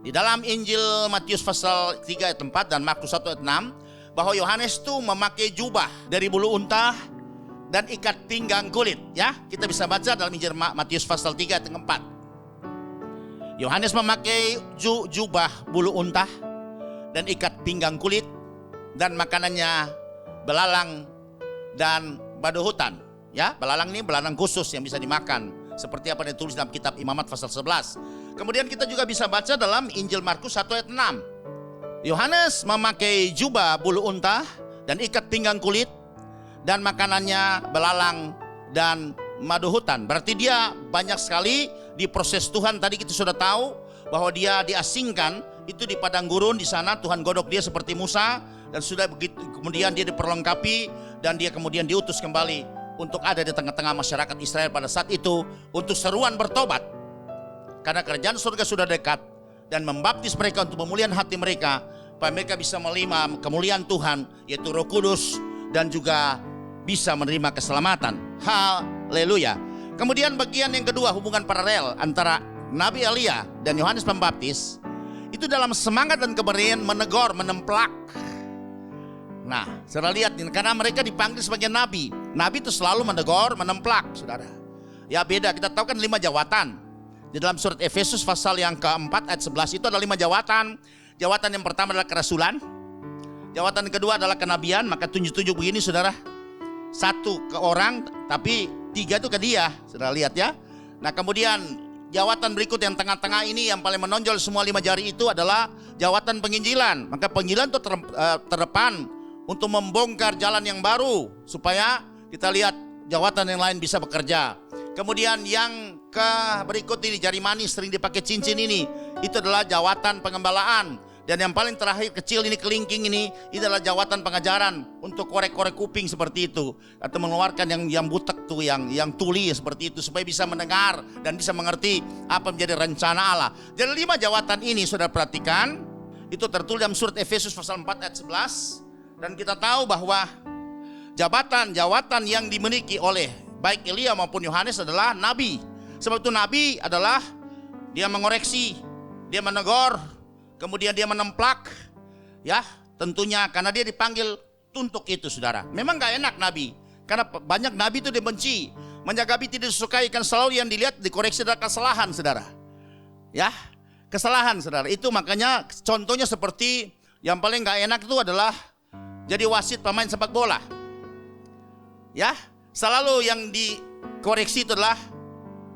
di dalam Injil Matius pasal 3 ayat 4 dan Markus 1 ayat 6, bahwa Yohanes itu memakai jubah dari bulu unta dan ikat pinggang kulit, ya. Kita bisa baca dalam Injil Matius pasal 3 ayat 4. Yohanes memakai jubah bulu unta dan ikat pinggang kulit, dan makanannya belalang dan badu hutan, ya. Belalang ini belalang khusus yang bisa dimakan, seperti apa yang ditulis dalam kitab Imamat pasal 11. Kemudian kita juga bisa baca dalam Injil Markus 1 ayat 6. Yohanes memakai jubah bulu unta dan ikat pinggang kulit, dan makanannya belalang dan madu hutan. Berarti dia banyak sekali di proses Tuhan. Tadi kita sudah tahu bahwa dia diasingkan itu di padang gurun. Di sana Tuhan godok dia seperti Musa, dan sudah begitu kemudian dia diperlengkapi dan dia kemudian diutus kembali untuk ada di tengah-tengah masyarakat Israel pada saat itu untuk seruan bertobat karena kerajaan surga sudah dekat, dan membaptis mereka untuk pemulihan hati mereka supaya mereka bisa menerima kemuliaan Tuhan yaitu Roh Kudus dan juga bisa menerima keselamatan. Haleluya. Kemudian bagian yang kedua, hubungan paralel antara Nabi Elia dan Yohanes Pembaptis itu dalam semangat dan keberanian menegur, menemplak. Nah, saudara lihat, karena mereka dipanggil sebagai nabi. Nabi itu selalu menegur, menemplak, saudara. Ya beda, kita tahu kan 5 jawatan. Di dalam surat Efesus pasal yang keempat ayat 11 itu ada 5 jawatan. Jawatan yang pertama adalah kerasulan. Jawatan kedua adalah kenabian. Maka tunjuk-tunjuk begini, saudara. 1 ke orang, tapi 3 itu ke dia. Saudara lihat ya. Nah kemudian jawatan berikut yang tengah-tengah ini yang paling menonjol semua 5 jari itu adalah jawatan penginjilan. Maka penginjilan itu terdepan untuk membongkar jalan yang baru supaya kita lihat jawatan yang lain bisa bekerja. Kemudian yang berikut ini, jari manis sering dipakai cincin ini, itu adalah jawatan pengembalaan. Dan yang paling terakhir kecil ini, kelingking ini adalah jawatan pengajaran untuk korek-korek kuping seperti itu, atau mengeluarkan yang butek tuh, yang tuli seperti itu, supaya bisa mendengar dan bisa mengerti apa menjadi rencana Allah. Jadi 5 jawatan ini saudara perhatikan, itu tertulis dalam surat Efesus pasal 4 ayat 11. Dan kita tahu bahwa jawatan yang dimiliki oleh baik Elia maupun Yohanes adalah nabi. Sebab itu nabi adalah dia mengoreksi, dia menegur, kemudian dia menemplak, ya tentunya karena dia dipanggil untuk itu, saudara. Memang gak enak nabi, karena banyak nabi itu dibenci, menjagapi tidak disukai, kan selalu yang dilihat dikoreksi adalah kesalahan, saudara. Ya, kesalahan, saudara. Itu makanya contohnya seperti yang paling gak enak itu adalah jadi wasit pemain sepak bola. Ya, selalu yang dikoreksi itu adalah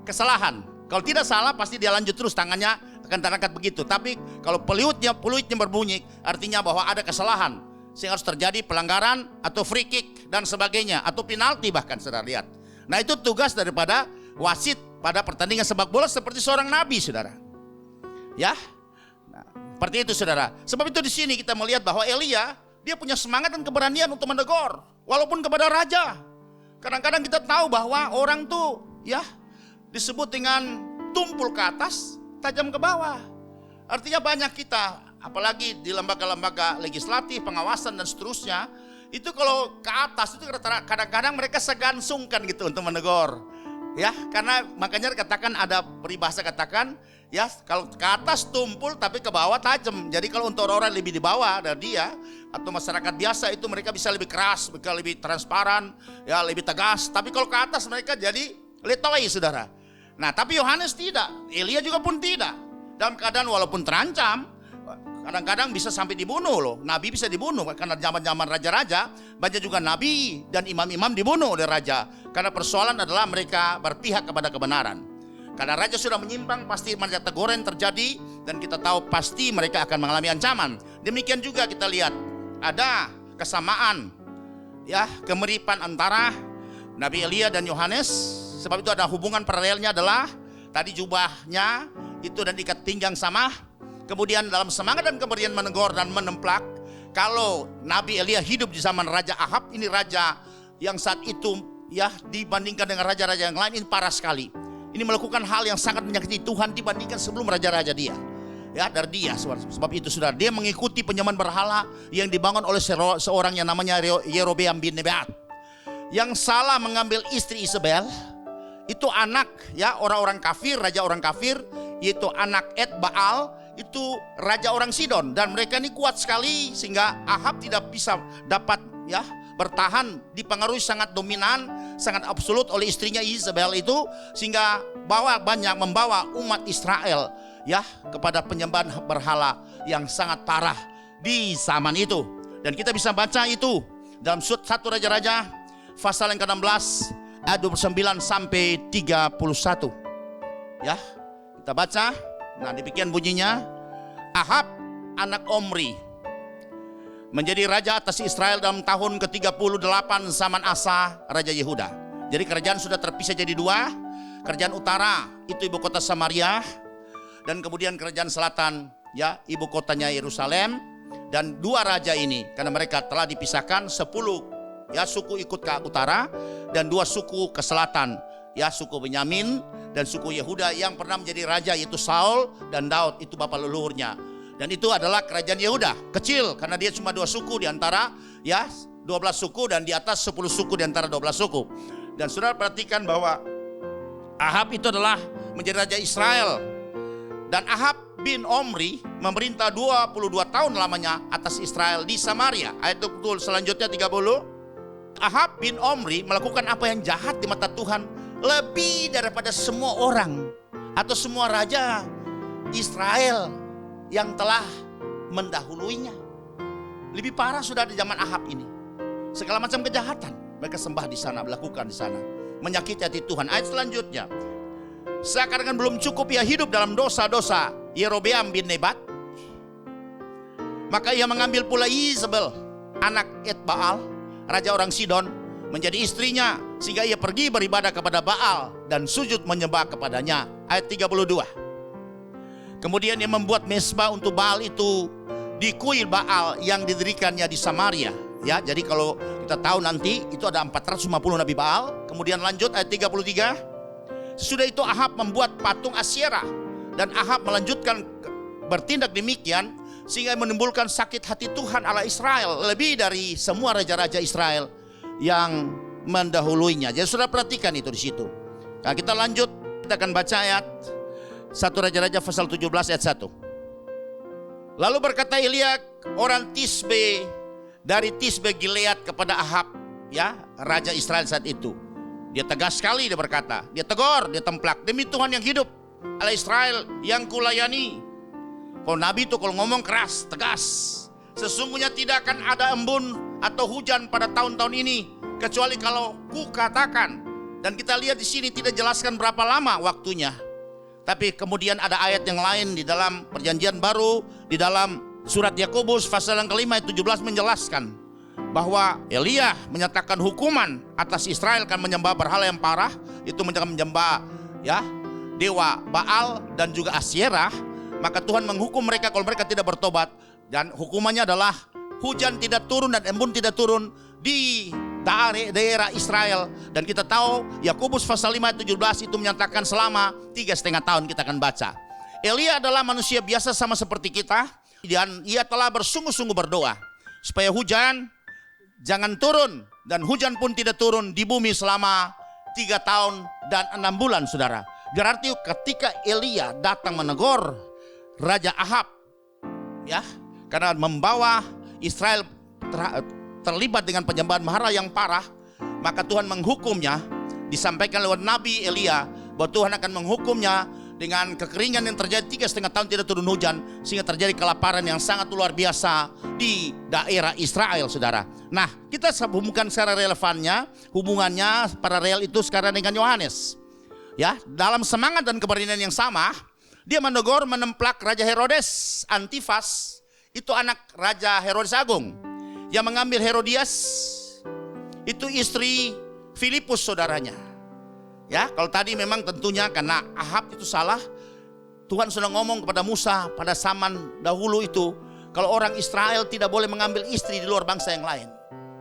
kesalahan. Kalau tidak salah pasti dia lanjut terus, tangannya akan terangkat begitu. Tapi kalau peluitnya berbunyi, artinya bahwa ada kesalahan, sehingga harus terjadi pelanggaran atau free kick dan sebagainya, atau penalti bahkan, saudara lihat. Nah itu tugas daripada wasit pada pertandingan sepak bola seperti seorang nabi, saudara. Ya, nah, seperti itu, saudara. Sebab itu di sini kita melihat bahwa Elia dia punya semangat dan keberanian untuk menegur, walaupun kepada raja. Kadang-kadang kita tahu bahwa orang tuh ya disebut dengan tumpul ke atas, tajam ke bawah. Artinya banyak kita, apalagi di lembaga-lembaga legislatif, pengawasan dan seterusnya, itu kalau ke atas itu kadang-kadang mereka segan sungkan gitu untuk menegur. Ya, karena makanya katakan ada peribahasa katakan ya, kalau ke atas tumpul tapi ke bawah tajam. Jadi kalau untuk orang lebih di bawah dari dia atau masyarakat biasa itu mereka bisa lebih keras, mereka lebih transparan, ya lebih tegas. Tapi kalau ke atas mereka jadi letoi, saudara. Nah tapi Yohanes tidak, Elia juga pun tidak. Dalam keadaan walaupun terancam, kadang-kadang bisa sampai dibunuh loh. Nabi bisa dibunuh karena zaman-zaman raja-raja, banyak juga nabi dan imam-imam dibunuh oleh raja. Karena persoalan adalah mereka berpihak kepada kebenaran. Karena raja sudah menyimpang, pasti banyak teguran terjadi, dan kita tahu pasti mereka akan mengalami ancaman. Demikian juga kita lihat ada kesamaan, ya kemiripan antara Nabi Elia dan Yohanes. Sebab itu ada hubungan paralelnya adalah tadi jubahnya itu dan ikat pinggang sama. Kemudian dalam semangat dan keberanian menegur dan menemplak. Kalau Nabi Elia hidup di zaman Raja Ahab, ini raja yang saat itu ya dibandingkan dengan raja-raja yang lain ini parah sekali. Ini melakukan hal yang sangat menyakiti Tuhan dibandingkan sebelum raja-raja dia. Ya dari dia, sebab itu saudara, dia mengikuti penyembahan berhala yang dibangun oleh seorang yang namanya Yerobeam bin Nebat. Yang salah mengambil istri Isabel, itu anak ya orang-orang kafir, raja orang kafir, yaitu anak Ed Baal, itu raja orang Sidon. Dan mereka ini kuat sekali sehingga Ahab tidak bisa dapat ya bertahan, dipengaruhi sangat dominan, sangat absolut oleh istrinya Isabel itu, sehingga membawa umat Israel ya kepada penyembahan berhala yang sangat parah di zaman itu. Dan kita bisa baca itu dalam surat 1 Raja-Raja pasal yang ke-16 ayat 29 sampai 31. Ya, kita baca. Nah, demikian bunyinya. Ahab anak Omri menjadi raja atas Israel dalam tahun ke-38 zaman Asa raja Yehuda. Jadi kerajaan sudah terpisah jadi 2. Kerajaan utara itu ibu kota Samaria, dan kemudian kerajaan selatan, ya, ibu kotanya Yerusalem. Dan dua raja ini karena mereka telah dipisahkan, 10 ya suku ikut ke utara dan 2 suku ke selatan, ya suku Benyamin dan suku Yehuda yang pernah menjadi raja, yaitu Saul dan Daud, itu bapak leluhurnya. Dan itu adalah kerajaan Yehuda, kecil karena dia cuma 2 suku di antara ya 12 suku, dan di atas 10 suku di antara 12 suku. Dan saudara perhatikan bahwa Ahab itu adalah menjadi raja Israel, dan Ahab bin Omri memerintah 22 tahun lamanya atas Israel di Samaria. Ayat betul selanjutnya 30. Ahab bin Omri melakukan apa yang jahat di mata Tuhan lebih daripada semua orang atau semua raja Israel yang telah mendahuluinya. Lebih parah sudah di zaman Ahab ini. Segala macam kejahatan mereka sembah di sana, melakukan di sana, menyakiti hati Tuhan. Ayat selanjutnya, seakan-akan belum cukup ia hidup dalam dosa-dosa Yerobeam bin Nebat, maka ia mengambil pula Izebel, anak Etbaal, raja orang Sidon, menjadi istrinya, sehingga ia pergi beribadah kepada Baal dan sujud menyembah kepadanya. Ayat 32. Kemudian ia membuat mesbah untuk Baal itu di kuil Baal yang didirikannya di Samaria. Ya, jadi kalau kita tahu nanti itu ada 450 nabi Baal. Kemudian lanjut ayat 33. Sesudah itu Ahab membuat patung Asyerah, dan Ahab melanjutkan bertindak demikian sehingga menimbulkan sakit hati Tuhan Allah Israel lebih dari semua raja-raja Israel yang mendahuluinya. Jadi sudah perhatikan itu di situ. Nah, kita lanjut, kita akan baca ayat 1 Raja-Raja pasal 17 ayat 1. Lalu berkata Elia orang Tisbe dari Tisbe Gilead kepada Ahab, ya, raja Israel saat itu. Dia tegas sekali, dia berkata, dia tegur, dia templak, demi Tuhan yang hidup, Allah Israel yang kulayani. Kalau nabi itu kalau ngomong keras, tegas, sesungguhnya tidak akan ada embun atau hujan pada tahun-tahun ini kecuali kalau ku katakan. Dan kita lihat di sini tidak jelaskan berapa lama waktunya. Tapi kemudian ada ayat yang lain di dalam perjanjian baru, di dalam surat Yakobus pasal yang kelima ayat 17 menjelaskan bahwa Elia menyatakan hukuman atas Israel kan menyembah berhala yang parah, itu menyembah ya dewa Baal dan juga Asyerah. Maka Tuhan menghukum mereka kalau mereka tidak bertobat, dan hukumannya adalah hujan tidak turun dan embun tidak turun di daerah Israel. Dan kita tahu Yakobus pasal 5 ayat 17 itu menyatakan selama 3,5 tahun. Kita akan baca. Elia adalah manusia biasa sama seperti kita, dan ia telah bersungguh-sungguh berdoa supaya hujan jangan turun, dan hujan pun tidak turun di bumi selama 3 tahun dan 6 bulan, saudara. Berarti ketika Elia datang menegur Raja Ahab, ya, karena membawa Israel terlibat dengan penyembahan berhala yang parah, maka Tuhan menghukumnya. Disampaikan lewat Nabi Elia bahwa Tuhan akan menghukumnya dengan kekeringan yang terjadi 3,5 tahun tidak turun hujan, sehingga terjadi kelaparan yang sangat luar biasa di daerah Israel, saudara. Nah, kita hubungkan secara relevannya, hubungannya para rel itu sekarang dengan Yohanes. Ya, dalam semangat dan keberanian yang sama, dia menegur, menemplak Raja Herodes Antifas, itu anak Raja Herodes Agung, yang mengambil Herodias, itu istri Filipus saudaranya. Ya, kalau tadi memang tentunya karena Ahab itu salah, Tuhan sudah ngomong kepada Musa pada zaman dahulu itu, kalau orang Israel tidak boleh mengambil istri di luar bangsa yang lain.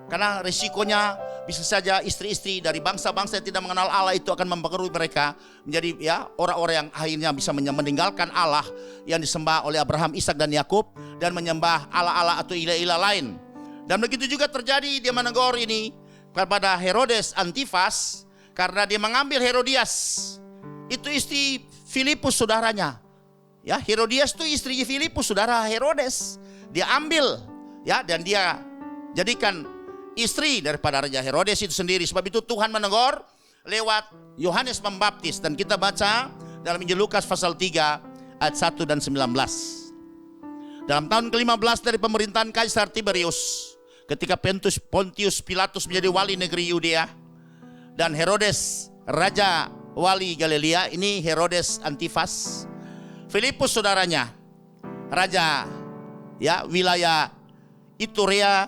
Karena risikonya bisa saja istri-istri dari bangsa-bangsa yang tidak mengenal Allah itu akan mempengaruhi mereka menjadi ya orang-orang yang akhirnya bisa meninggalkan Allah yang disembah oleh Abraham, Ishak dan Yakub, dan menyembah Allah-Allah atau ilah-ilah lain. Dan begitu juga terjadi, dia menegur ini kepada Herodes Antifas karena dia mengambil Herodias, itu istri Filipus saudaranya. Ya, Herodias itu istri Filipus saudara Herodes. Dia ambil ya, dan dia jadikan istri daripada Raja Herodes itu sendiri. Sebab itu Tuhan menegur lewat Yohanes Pembaptis, dan kita baca dalam Injil Lukas pasal 3 ayat 1 dan 19. Dalam tahun ke-15 dari pemerintahan Kaisar Tiberius, ketika Pontius Pilatus menjadi wali negeri Yudea, dan Herodes raja wali Galilea, ini Herodes Antifas, Filipus saudaranya raja ya wilayah Iturea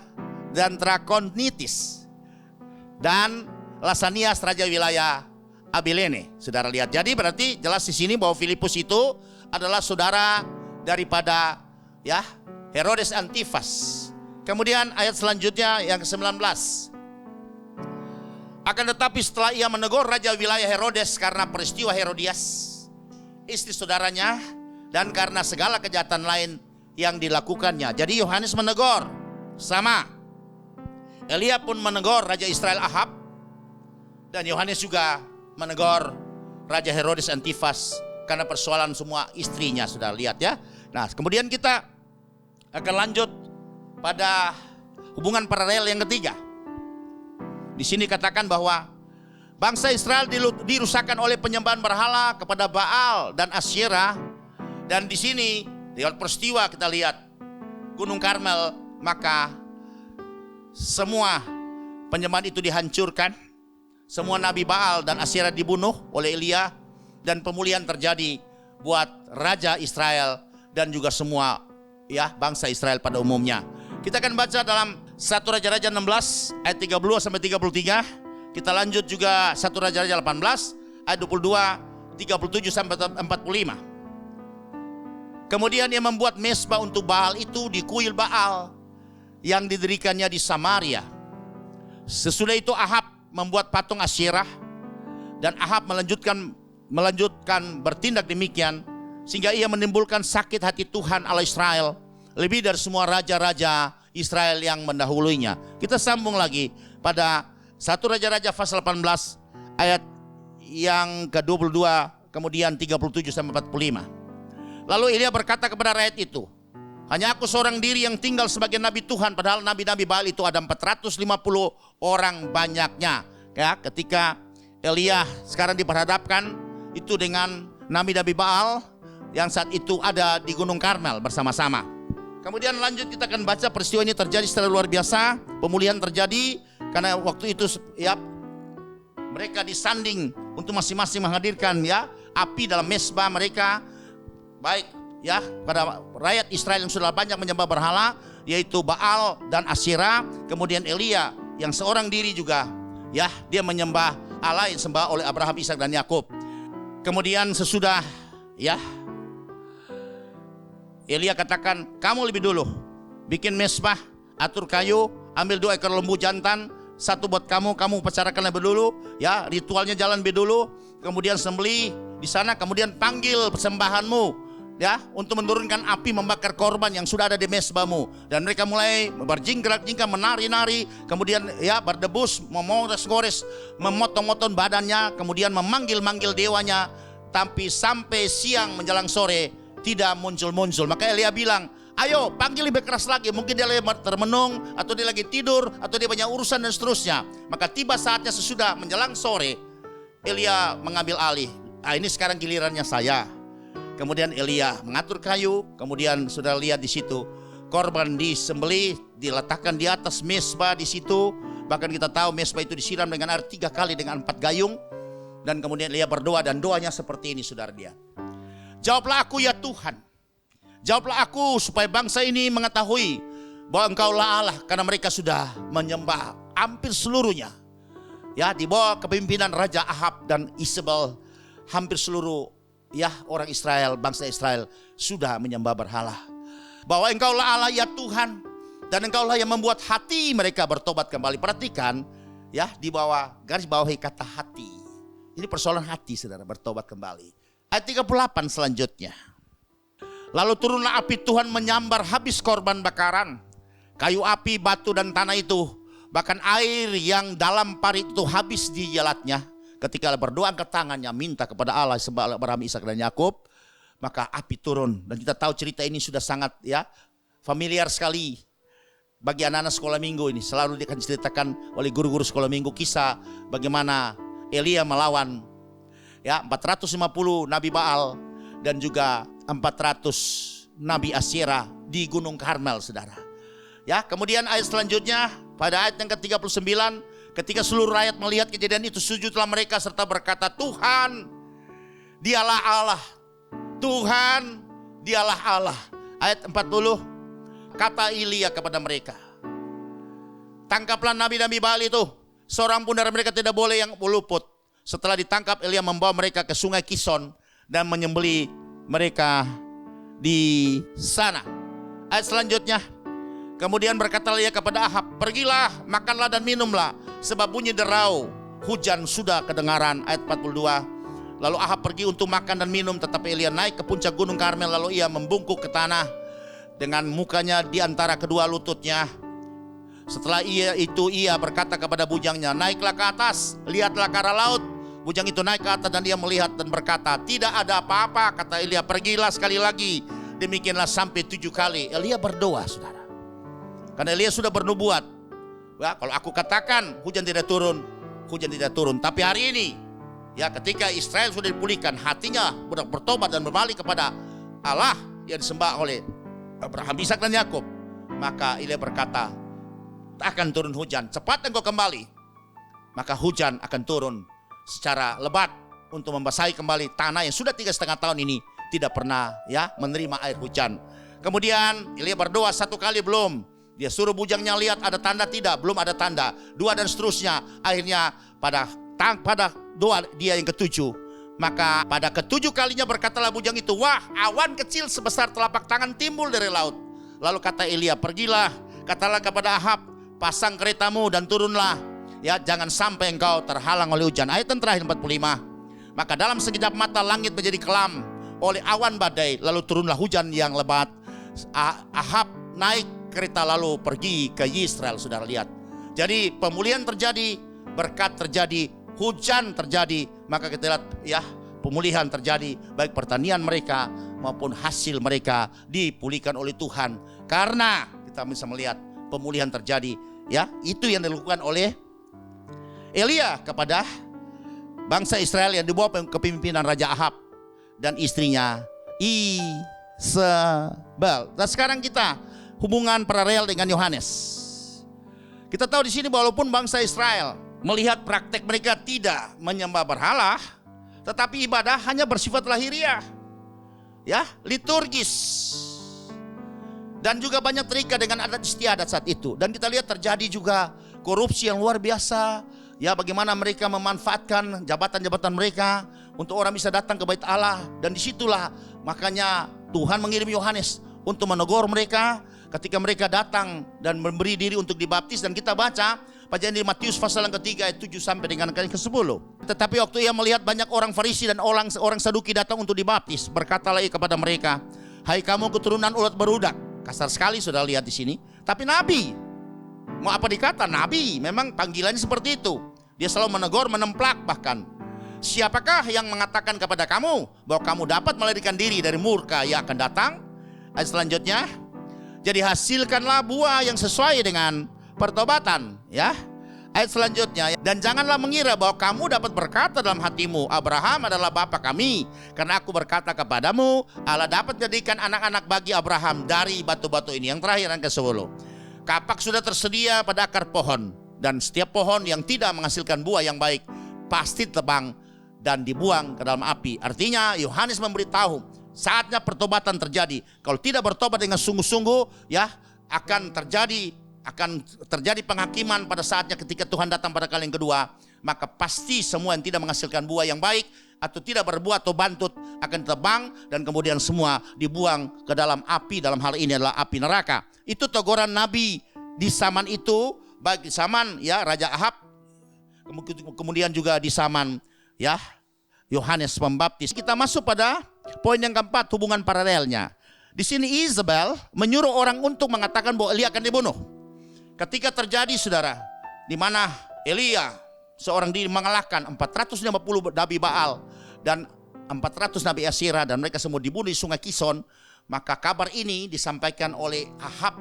dan Trakonitis, dan Lasanias raja wilayah Abilene. Saudara lihat, jadi berarti jelas di sini bahwa Filipus itu adalah saudara daripada ya Herodes Antipas. Kemudian ayat selanjutnya yang ke-19. Akan tetapi setelah ia menegur raja wilayah Herodes karena peristiwa Herodias, istri saudaranya, dan karena segala kejahatan lain yang dilakukannya. Jadi Yohanes menegur sama. Elia pun menegur Raja Israel Ahab, dan Yohanes juga menegur Raja Herodes Antipas karena persoalan semua istrinya. Sudah lihat ya. Nah, kemudian kita akan lanjut pada hubungan paralel yang ketiga. Di sini katakan bahwa bangsa Israel dirusakkan oleh penyembahan berhala kepada Baal dan Asyera, dan di sini lewat peristiwa kita lihat Gunung Karmel, maka semua penyembahan itu dihancurkan, semua nabi Baal dan Asyera dibunuh oleh Elia, dan pemulihan terjadi buat Raja Israel dan juga semua ya bangsa Israel pada umumnya. Kita akan baca dalam 1 Raja-Raja 16 ayat 30 sampai 33. Kita lanjut juga 1 Raja-Raja 18 ayat 22, 37 sampai 45. Kemudian ia membuat mesbah untuk Baal itu di kuil Baal yang didirikannya di Samaria. Sesudah itu Ahab membuat patung Asyerah, dan Ahab melanjutkan bertindak demikian sehingga ia menimbulkan sakit hati Tuhan Allah Israel lebih dari semua raja-raja Israel yang mendahulunya. Kita sambung lagi pada 1 Raja-Raja pasal 18 ayat yang ke-22 kemudian 37 sampai 45. Lalu Elia berkata kepada rakyat itu, hanya aku seorang diri yang tinggal sebagai nabi Tuhan, padahal nabi-nabi Baal itu ada 450 orang banyaknya. Ya, ketika Elia sekarang diperhadapkan itu dengan nabi-nabi Baal yang saat itu ada di Gunung Karmel bersama-sama. Kemudian lanjut kita akan baca peristiwa ini terjadi secara luar biasa. Pemulihan terjadi karena waktu itu ya mereka disanding untuk masing-masing menghadirkan ya api dalam mesbah mereka, baik ya pada rakyat Israel yang sudah banyak menyembah berhala yaitu Baal dan Asyera. Kemudian Elia yang seorang diri juga ya dia menyembah Allah yang sembah oleh Abraham, Ishak dan Yakub. Kemudian sesudah ya Elia katakan, kamu lebih dulu bikin mesbah, atur kayu, ambil 2 ekor lembu jantan, 1 buat kamu pecarakan lebih dulu, ya ritualnya jalan lebih dulu, kemudian sembelih di sana, kemudian panggil persembahanmu, ya untuk menurunkan api membakar korban yang sudah ada di mesbahmu. Dan mereka mulai berjingkrak-jingkrak, menari-nari, kemudian ya berdebus, memores-gores, memotong-motong badannya, kemudian memanggil-manggil dewanya, tapi sampai siang menjelang sore tidak muncul-muncul. Maka Elia bilang, ayo panggil lebih keras lagi, mungkin dia lagi termenung, atau dia lagi tidur, atau dia banyak urusan dan seterusnya. Maka tiba saatnya sesudah menjelang sore, Elia mengambil alih. Ini sekarang gilirannya saya. Kemudian Elia mengatur kayu, kemudian sudah lihat di situ korban disembelih, diletakkan di atas mesbah di situ. Bahkan kita tahu mesbah itu disiram dengan air 3 kali dengan 4 gayung. Dan kemudian Elia berdoa, dan doanya seperti ini saudara dia. Jawablah aku ya Tuhan, jawablah aku supaya bangsa ini mengetahui bahwa Engkaulah Allah, karena mereka sudah menyembah hampir seluruhnya. Ya, di bawah kepemimpinan Raja Ahab dan Isabel, hampir seluruh ya orang Israel, bangsa Israel sudah menyembah berhala. Bahwa Engkaulah Allah ya Tuhan, dan Engkaulah yang membuat hati mereka bertobat kembali. Perhatikan ya di bawah garis bawahi kata hati. Ini persoalan hati saudara, bertobat kembali. Ayat 38 selanjutnya. Lalu turunlah api Tuhan menyambar habis korban bakaran, kayu api, batu dan tanah itu. Bahkan air yang dalam parit itu habis dijelatnya. Ketika berdoa angkat tangannya minta kepada Allah sembah Abraham, Ishak dan Yakub, maka api turun. Dan kita tahu cerita ini sudah sangat ya familiar sekali bagi anak-anak sekolah minggu ini. Selalu akan diceritakan oleh guru-guru sekolah minggu kisah bagaimana Elia melawan ya 450 nabi Baal dan juga 400 nabi Asyera di Gunung Karmel saudara. Ya, kemudian ayat selanjutnya pada ayat yang ke-39, ketika seluruh rakyat melihat kejadian itu, sujudlah mereka serta berkata, Tuhan, dialah Allah. Tuhan, dialah Allah. Ayat 40, kata Elia kepada mereka, tangkaplah nabi-nabi Baal itu, seorang pun dari mereka tidak boleh yang luput. Setelah ditangkap, Elia membawa mereka ke sungai Kison dan menyembelih mereka di sana. Ayat selanjutnya, kemudian berkatalah ia kepada Ahab, pergilah, makanlah dan minumlah, sebab bunyi derau hujan sudah kedengaran. Ayat 42, lalu Ahab pergi untuk makan dan minum, tetapi Elia naik ke puncak gunung Karmel, lalu ia membungkuk ke tanah dengan mukanya di antara kedua lututnya. Setelah ia berkata kepada bujangnya, naiklah ke atas, lihatlah ke arah laut. Bujang itu naik ke atas dan dia melihat dan berkata, tidak ada apa-apa. Kata Elia, pergilah sekali lagi. Demikianlah sampai 7 kali. Elia berdoa, saudara. Karena Elia sudah bernubuat, ya, kalau aku katakan hujan tidak turun, hujan tidak turun. Tapi hari ini, ya, ketika Israel sudah dipulihkan, hatinya bertobat dan berbalik kepada Allah yang disembah oleh Abraham, Ishak dan Yakub, maka Elia berkata, akan turun hujan, cepat engkau kembali. Maka hujan akan turun secara lebat untuk membasahi kembali tanah yang sudah 3,5 tahun ini tidak pernah, ya, menerima air hujan. Kemudian Elia berdoa 1 kali belum. Dia suruh bujangnya lihat ada tanda, tidak, belum ada tanda. 2 dan seterusnya. Akhirnya pada doa dia yang ke-7, maka pada ke-7 kalinya berkatalah bujang itu, wah, awan kecil sebesar telapak tangan timbul dari laut. Lalu kata Elia, pergilah, katalah kepada Ahab, pasang keretamu dan turunlah, ya, jangan sampai engkau terhalang oleh hujan. Ayat yang terakhir 45, maka dalam sekejap mata langit menjadi kelam oleh awan badai, lalu turunlah hujan yang lebat. Ahab naik kereta lalu pergi ke Israel. Saudara lihat, jadi pemulihan terjadi, berkat terjadi, hujan terjadi, maka kita lihat, ya, pemulihan terjadi, baik pertanian mereka maupun hasil mereka dipulihkan oleh Tuhan. Karena kita bisa melihat pemulihan terjadi, ya, itu yang dilakukan oleh Elia kepada bangsa Israel yang dibawa kepemimpinan Raja Ahab dan istrinya Izebel. Dan sekarang kita hubungan paralel dengan Yohanes. Kita tahu di sini walaupun bangsa Israel melihat praktek mereka tidak menyembah berhala, tetapi ibadah hanya bersifat lahiriah, ya, liturgis, dan juga banyak terikat dengan adat istiadat saat itu. Dan kita lihat terjadi juga korupsi yang luar biasa, ya, bagaimana mereka memanfaatkan jabatan-jabatan mereka untuk orang bisa datang ke bait Allah. Dan disitulah makanya Tuhan mengirim Yohanes untuk menegur mereka ketika mereka datang dan memberi diri untuk dibaptis. Dan kita baca perjanjian di Matius pasal yang ketiga ayat 7 sampai dengan ayat 10. Tetapi waktu ia melihat banyak orang Farisi dan orang Saduki datang untuk dibaptis, berkatalah ia kepada mereka, hai kamu keturunan ulat berudak. Kasar sekali, sudah lihat di sini. Tapi nabi, mau apa dikata nabi, memang panggilannya seperti itu. Dia selalu menegur, menemplak bahkan. Siapakah yang mengatakan kepada kamu bahwa kamu dapat melarikan diri dari murka yang akan datang? Ayat selanjutnya, jadi hasilkanlah buah yang sesuai dengan pertobatan, ya. Ayat selanjutnya, dan janganlah mengira bahwa kamu dapat berkata dalam hatimu, Abraham adalah bapa kami, karena aku berkata kepadamu, Allah dapat jadikan anak-anak bagi Abraham dari batu-batu ini. Yang terakhir yang ke-10, kapak sudah tersedia pada akar pohon, dan setiap pohon yang tidak menghasilkan buah yang baik pasti tebang dan dibuang ke dalam api. Artinya Yohanes memberitahu saatnya pertobatan terjadi. Kalau tidak bertobat dengan sungguh-sungguh, ya, akan terjadi penghakiman pada saatnya ketika Tuhan datang pada kali yang kedua. Maka pasti semua yang tidak menghasilkan buah yang baik atau tidak berbuat atau bantut akan tebang dan kemudian semua dibuang ke dalam api. Dalam hal ini adalah api neraka. Itu teguran Nabi di zaman itu, baik di zaman, ya, Raja Ahab, kemudian juga di zaman, ya, Yohanes Pembaptis. Kita masuk pada poin yang keempat, hubungan paralelnya. Di sini Izebel menyuruh orang untuk mengatakan bahwa Elia akan dibunuh. Ketika terjadi, saudara, di mana Elia seorang diri mengalahkan 450 nabi Baal dan 400 nabi Asyera, dan mereka semua dibunuh di sungai Kison, maka kabar ini disampaikan oleh Ahab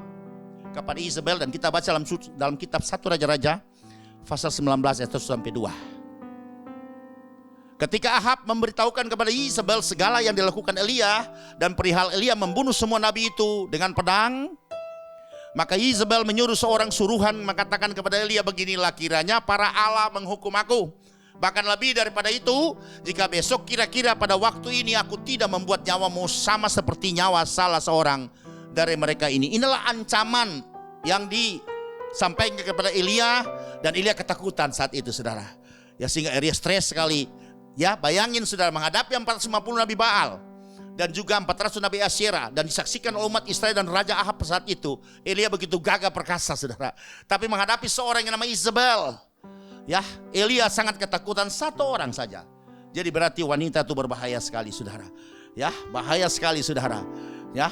kepada Izebel. Dan kita baca dalam kitab 1 Raja-Raja pasal 19 ayat 1 sampai 2. Ketika Ahab memberitahukan kepada Izebel segala yang dilakukan Elia dan perihal Elia membunuh semua nabi itu dengan pedang, maka Izebel menyuruh seorang suruhan mengatakan kepada Elia, beginilah kiranya para Allah menghukum aku. Bahkan lebih daripada itu, jika besok kira-kira pada waktu ini aku tidak membuat nyawamu sama seperti nyawa salah seorang dari mereka ini. Inilah ancaman yang disampaikan kepada Elia, dan Elia ketakutan saat itu, saudara. Ya, sehingga Elia stres sekali. Ya, bayangin, saudara, menghadapi 450 nabi Baal dan juga 400 nabi Asyera, dan disaksikan oleh umat Israel dan Raja Ahab saat itu. Elia begitu gagah perkasa, saudara. Tapi menghadapi seorang yang namanya Izebel, ya, Elia sangat ketakutan, satu orang saja. Jadi berarti wanita itu berbahaya sekali, saudara. Ya, bahaya sekali, saudara. Ya,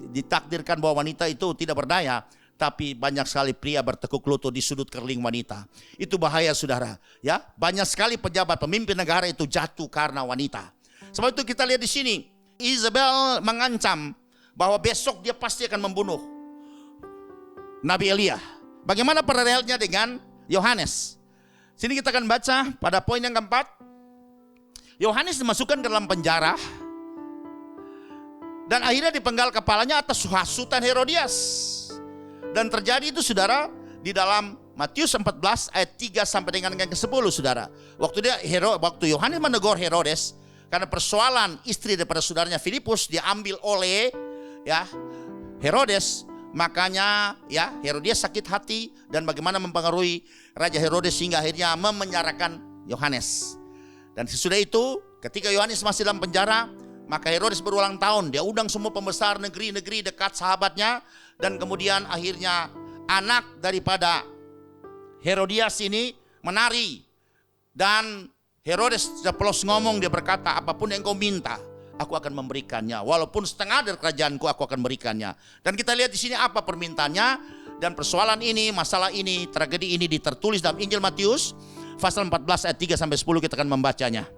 ditakdirkan bahwa wanita itu tidak berdaya, tapi banyak sekali pria bertekuk lutut di sudut kerling wanita. Itu bahaya, saudara. Ya, banyak sekali pejabat, pemimpin negara itu jatuh karena wanita. Sebab itu kita lihat di sini, Izebel mengancam bahwa besok dia pasti akan membunuh Nabi Elia. Bagaimana paralelnya dengan Yohanes? Sini kita akan baca pada poin yang keempat. Yohanes dimasukkan ke dalam penjara dan akhirnya dipenggal kepalanya atas hasutan Herodias. Dan terjadi itu, saudara, di dalam Matius 14 ayat 3 sampai dengan yang ke-10, saudara. Waktu Yohanes menegur Herodes karena persoalan istri daripada saudaranya Filipus diambil oleh Herodes, makanya Herodias sakit hati dan bagaimana mempengaruhi Raja Herodes sehingga akhirnya memenjarakan Yohanes. Dan sesudah itu ketika Yohanes masih dalam penjara, maka Herodes berulang tahun dia undang semua pembesar negeri-negeri dekat sahabatnya, dan kemudian akhirnya anak daripada Herodias ini menari, dan Herodes ceplos ngomong, dia berkata, apapun yang kau minta aku akan memberikannya, walaupun setengah dari kerajaanku aku akan berikannya. Dan kita lihat di sini apa permintaannya, dan persoalan ini, masalah ini, tragedi ini tertulis dalam Injil Matius pasal 14 ayat 3 sampai 10. Kita akan membacanya.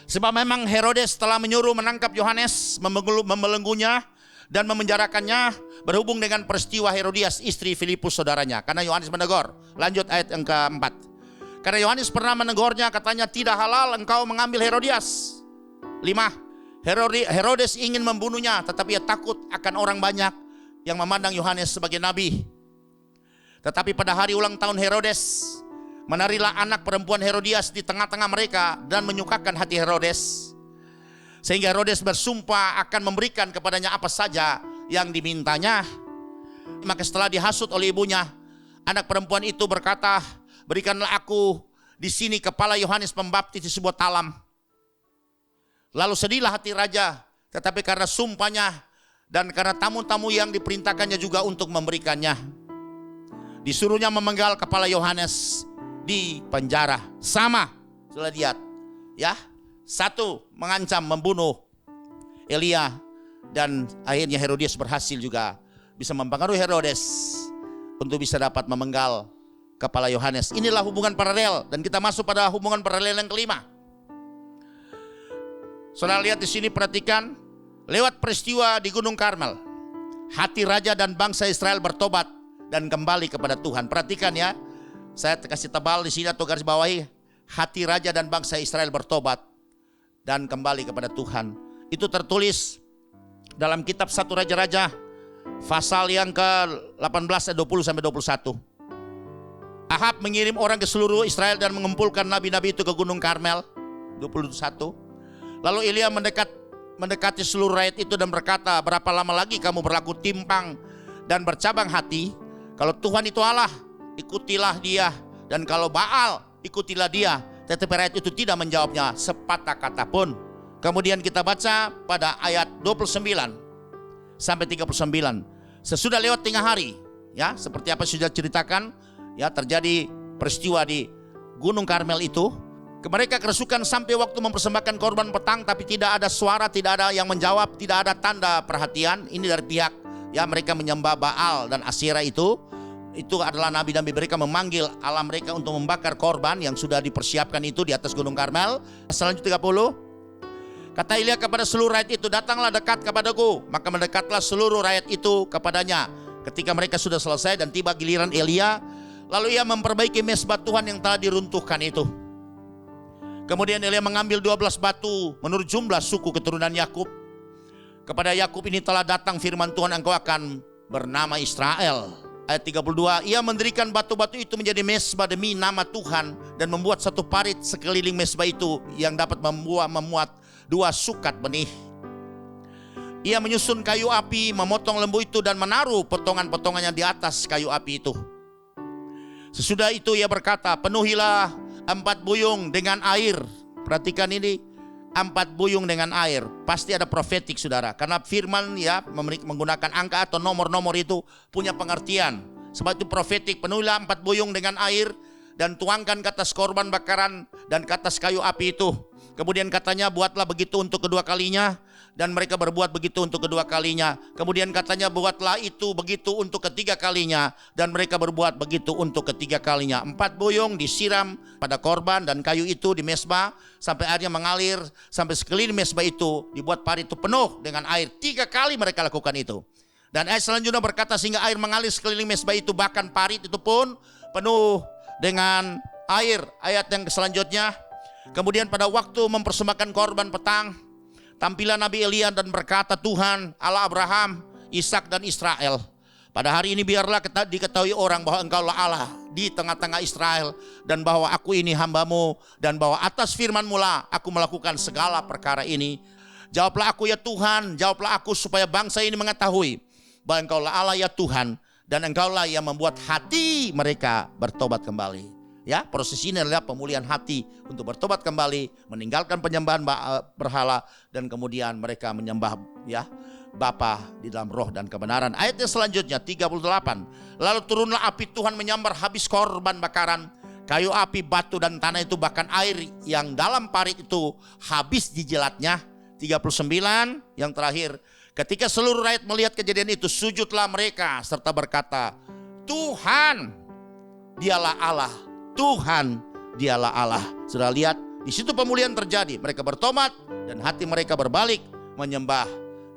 Sebab memang Herodes telah menyuruh menangkap Yohanes, membelenggunya dan memenjarakannya berhubung dengan peristiwa Herodias istri Filipus saudaranya, karena Yohanes menegur. Lanjut ayat yang keempat. Karena Yohanes pernah menegurnya, katanya, tidak halal engkau mengambil Herodias. 5. Herodes ingin membunuhnya, tetapi ia takut akan orang banyak yang memandang Yohanes sebagai nabi. Tetapi pada hari ulang tahun Herodes, menarilah anak perempuan Herodias di tengah-tengah mereka dan menyukakan hati Herodes, sehingga Herodes bersumpah akan memberikan kepadanya apa saja yang dimintanya. Maka setelah dihasut oleh ibunya, anak perempuan itu berkata, berikanlah aku di sini kepala Yohanes Pembaptis di sebuah talam. Lalu sedihlah hati raja, tetapi karena sumpahnya dan karena tamu-tamu yang diperintahkannya juga untuk memberikannya, disuruhnya memenggal kepala Yohanes di penjara. Sama, sudah lihat ya, satu mengancam membunuh Elia, dan akhirnya Herodias berhasil juga bisa mempengaruhi Herodes untuk bisa dapat memenggal kepala Yohanes. Inilah hubungan paralel, dan kita masuk pada hubungan paralel yang kelima. Saudara lihat di sini, perhatikan, lewat peristiwa di Gunung Karmel, hati raja dan bangsa Israel bertobat dan kembali kepada Tuhan. Perhatikan ya, saya kasih tebal di sini atau garis bawahi, hati raja dan bangsa Israel bertobat dan kembali kepada Tuhan. Itu tertulis dalam kitab 1 Raja-Raja pasal yang ke-18 ayat 20 sampai 21. Ahab mengirim orang ke seluruh Israel dan mengumpulkan nabi-nabi itu ke Gunung Karmel. 21. Lalu Elia mendekati seluruh rakyat itu dan berkata, berapa lama lagi kamu berlaku timpang dan bercabang hati? Kalau Tuhan itu Allah, ikutilah dia, dan kalau Baal, ikutilah dia. Tetapi rakyat itu tidak menjawabnya sepatah kata pun. Kemudian kita baca pada ayat 29 sampai 39. Sesudah lewat tengah hari, ya, seperti apa sudah ceritakan, ya, terjadi peristiwa di Gunung Karmel itu. Mereka kerasukan sampai waktu mempersembahkan korban petang, tapi tidak ada suara, tidak ada yang menjawab, tidak ada tanda perhatian. Ini dari pihak, ya, mereka menyembah Baal dan Asyera itu adalah nabi-nabi mereka memanggil Allah mereka untuk membakar korban yang sudah dipersiapkan itu di atas Gunung Karmel. Selanjutnya 30. Kata Elia kepada seluruh rakyat itu, datanglah dekat kepadaku. Maka mendekatlah seluruh rakyat itu kepadanya. Ketika mereka sudah selesai dan tiba giliran Elia, lalu ia memperbaiki mezbah Tuhan yang telah diruntuhkan itu. Kemudian Elia mengambil 12 batu menurut jumlah suku keturunan Yakub. Kepada Yakub ini telah datang firman Tuhan, engkau akan bernama Israel. Ayat 32, ia mendirikan batu-batu itu menjadi mezbah demi nama Tuhan dan membuat satu parit sekeliling mezbah itu yang dapat memuat 2 sukat benih. Ia menyusun kayu api, memotong lembu itu dan menaruh potongan-potongannya di atas kayu api itu. Sesudah itu ia berkata, penuhilah 4 buyung dengan air. Perhatikan ini, 4 buyung dengan air. Pasti ada profetik saudara, karena firman ya menggunakan angka atau nomor-nomor itu punya pengertian. Sebab itu profetik. Penuhilah 4 buyung dengan air dan tuangkan ke atas korban bakaran dan ke atas kayu api itu. Kemudian katanya buatlah begitu untuk kedua kalinya, dan mereka berbuat begitu untuk kedua kalinya. Kemudian katanya buatlah itu begitu untuk ketiga kalinya, dan mereka berbuat begitu untuk ketiga kalinya. 4 buyung disiram pada korban dan kayu itu di mezbah sampai airnya mengalir, sampai sekeliling mezbah itu dibuat parit itu penuh dengan air. 3 kali mereka lakukan itu. Dan ayat selanjutnya berkata sehingga air mengalir sekeliling mezbah itu, bahkan parit itu pun penuh dengan air. Ayat yang selanjutnya, kemudian pada waktu mempersembahkan korban petang, tampillah Nabi Elia dan berkata, Tuhan Allah Abraham, Ishak dan Israel, pada hari ini biarlah diketahui orang bahwa engkaulah Allah di tengah-tengah Israel, dan bahwa aku ini hambamu, dan bahwa atas firman-Mu lah aku melakukan segala perkara ini. Jawablah aku ya Tuhan, jawablah aku supaya bangsa ini mengetahui bahwa engkaulah Allah ya Tuhan, dan engkaulah yang membuat hati mereka bertobat kembali. Ya, proses ini adalah pemulihan hati untuk bertobat kembali, meninggalkan penyembahan berhala, dan kemudian mereka menyembah ya Bapa di dalam roh dan kebenaran. Ayatnya selanjutnya 38. Lalu turunlah api Tuhan menyambar habis korban bakaran, kayu api, batu dan tanah itu, bahkan air yang dalam parit itu habis dijilatnya. 39 yang terakhir. Ketika seluruh rakyat melihat kejadian itu, sujudlah mereka serta berkata, Tuhan dialah Allah, Tuhan dialah Allah. Sudah lihat, di situ pemulihan terjadi. Mereka bertobat dan hati mereka berbalik menyembah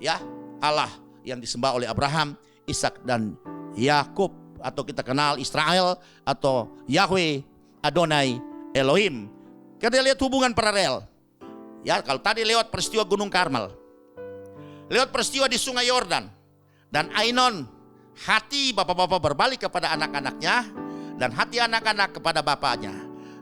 ya Allah yang disembah oleh Abraham, Ishak dan Yakub, atau kita kenal Israel atau Yahweh Adonai Elohim. Kita lihat hubungan paralel. Ya, kalau tadi lewat peristiwa Gunung Karmel, lewat peristiwa di Sungai Yordan dan Ainon, hati bapak-bapak berbalik kepada anak-anaknya, dan hati anak-anak kepada bapaknya,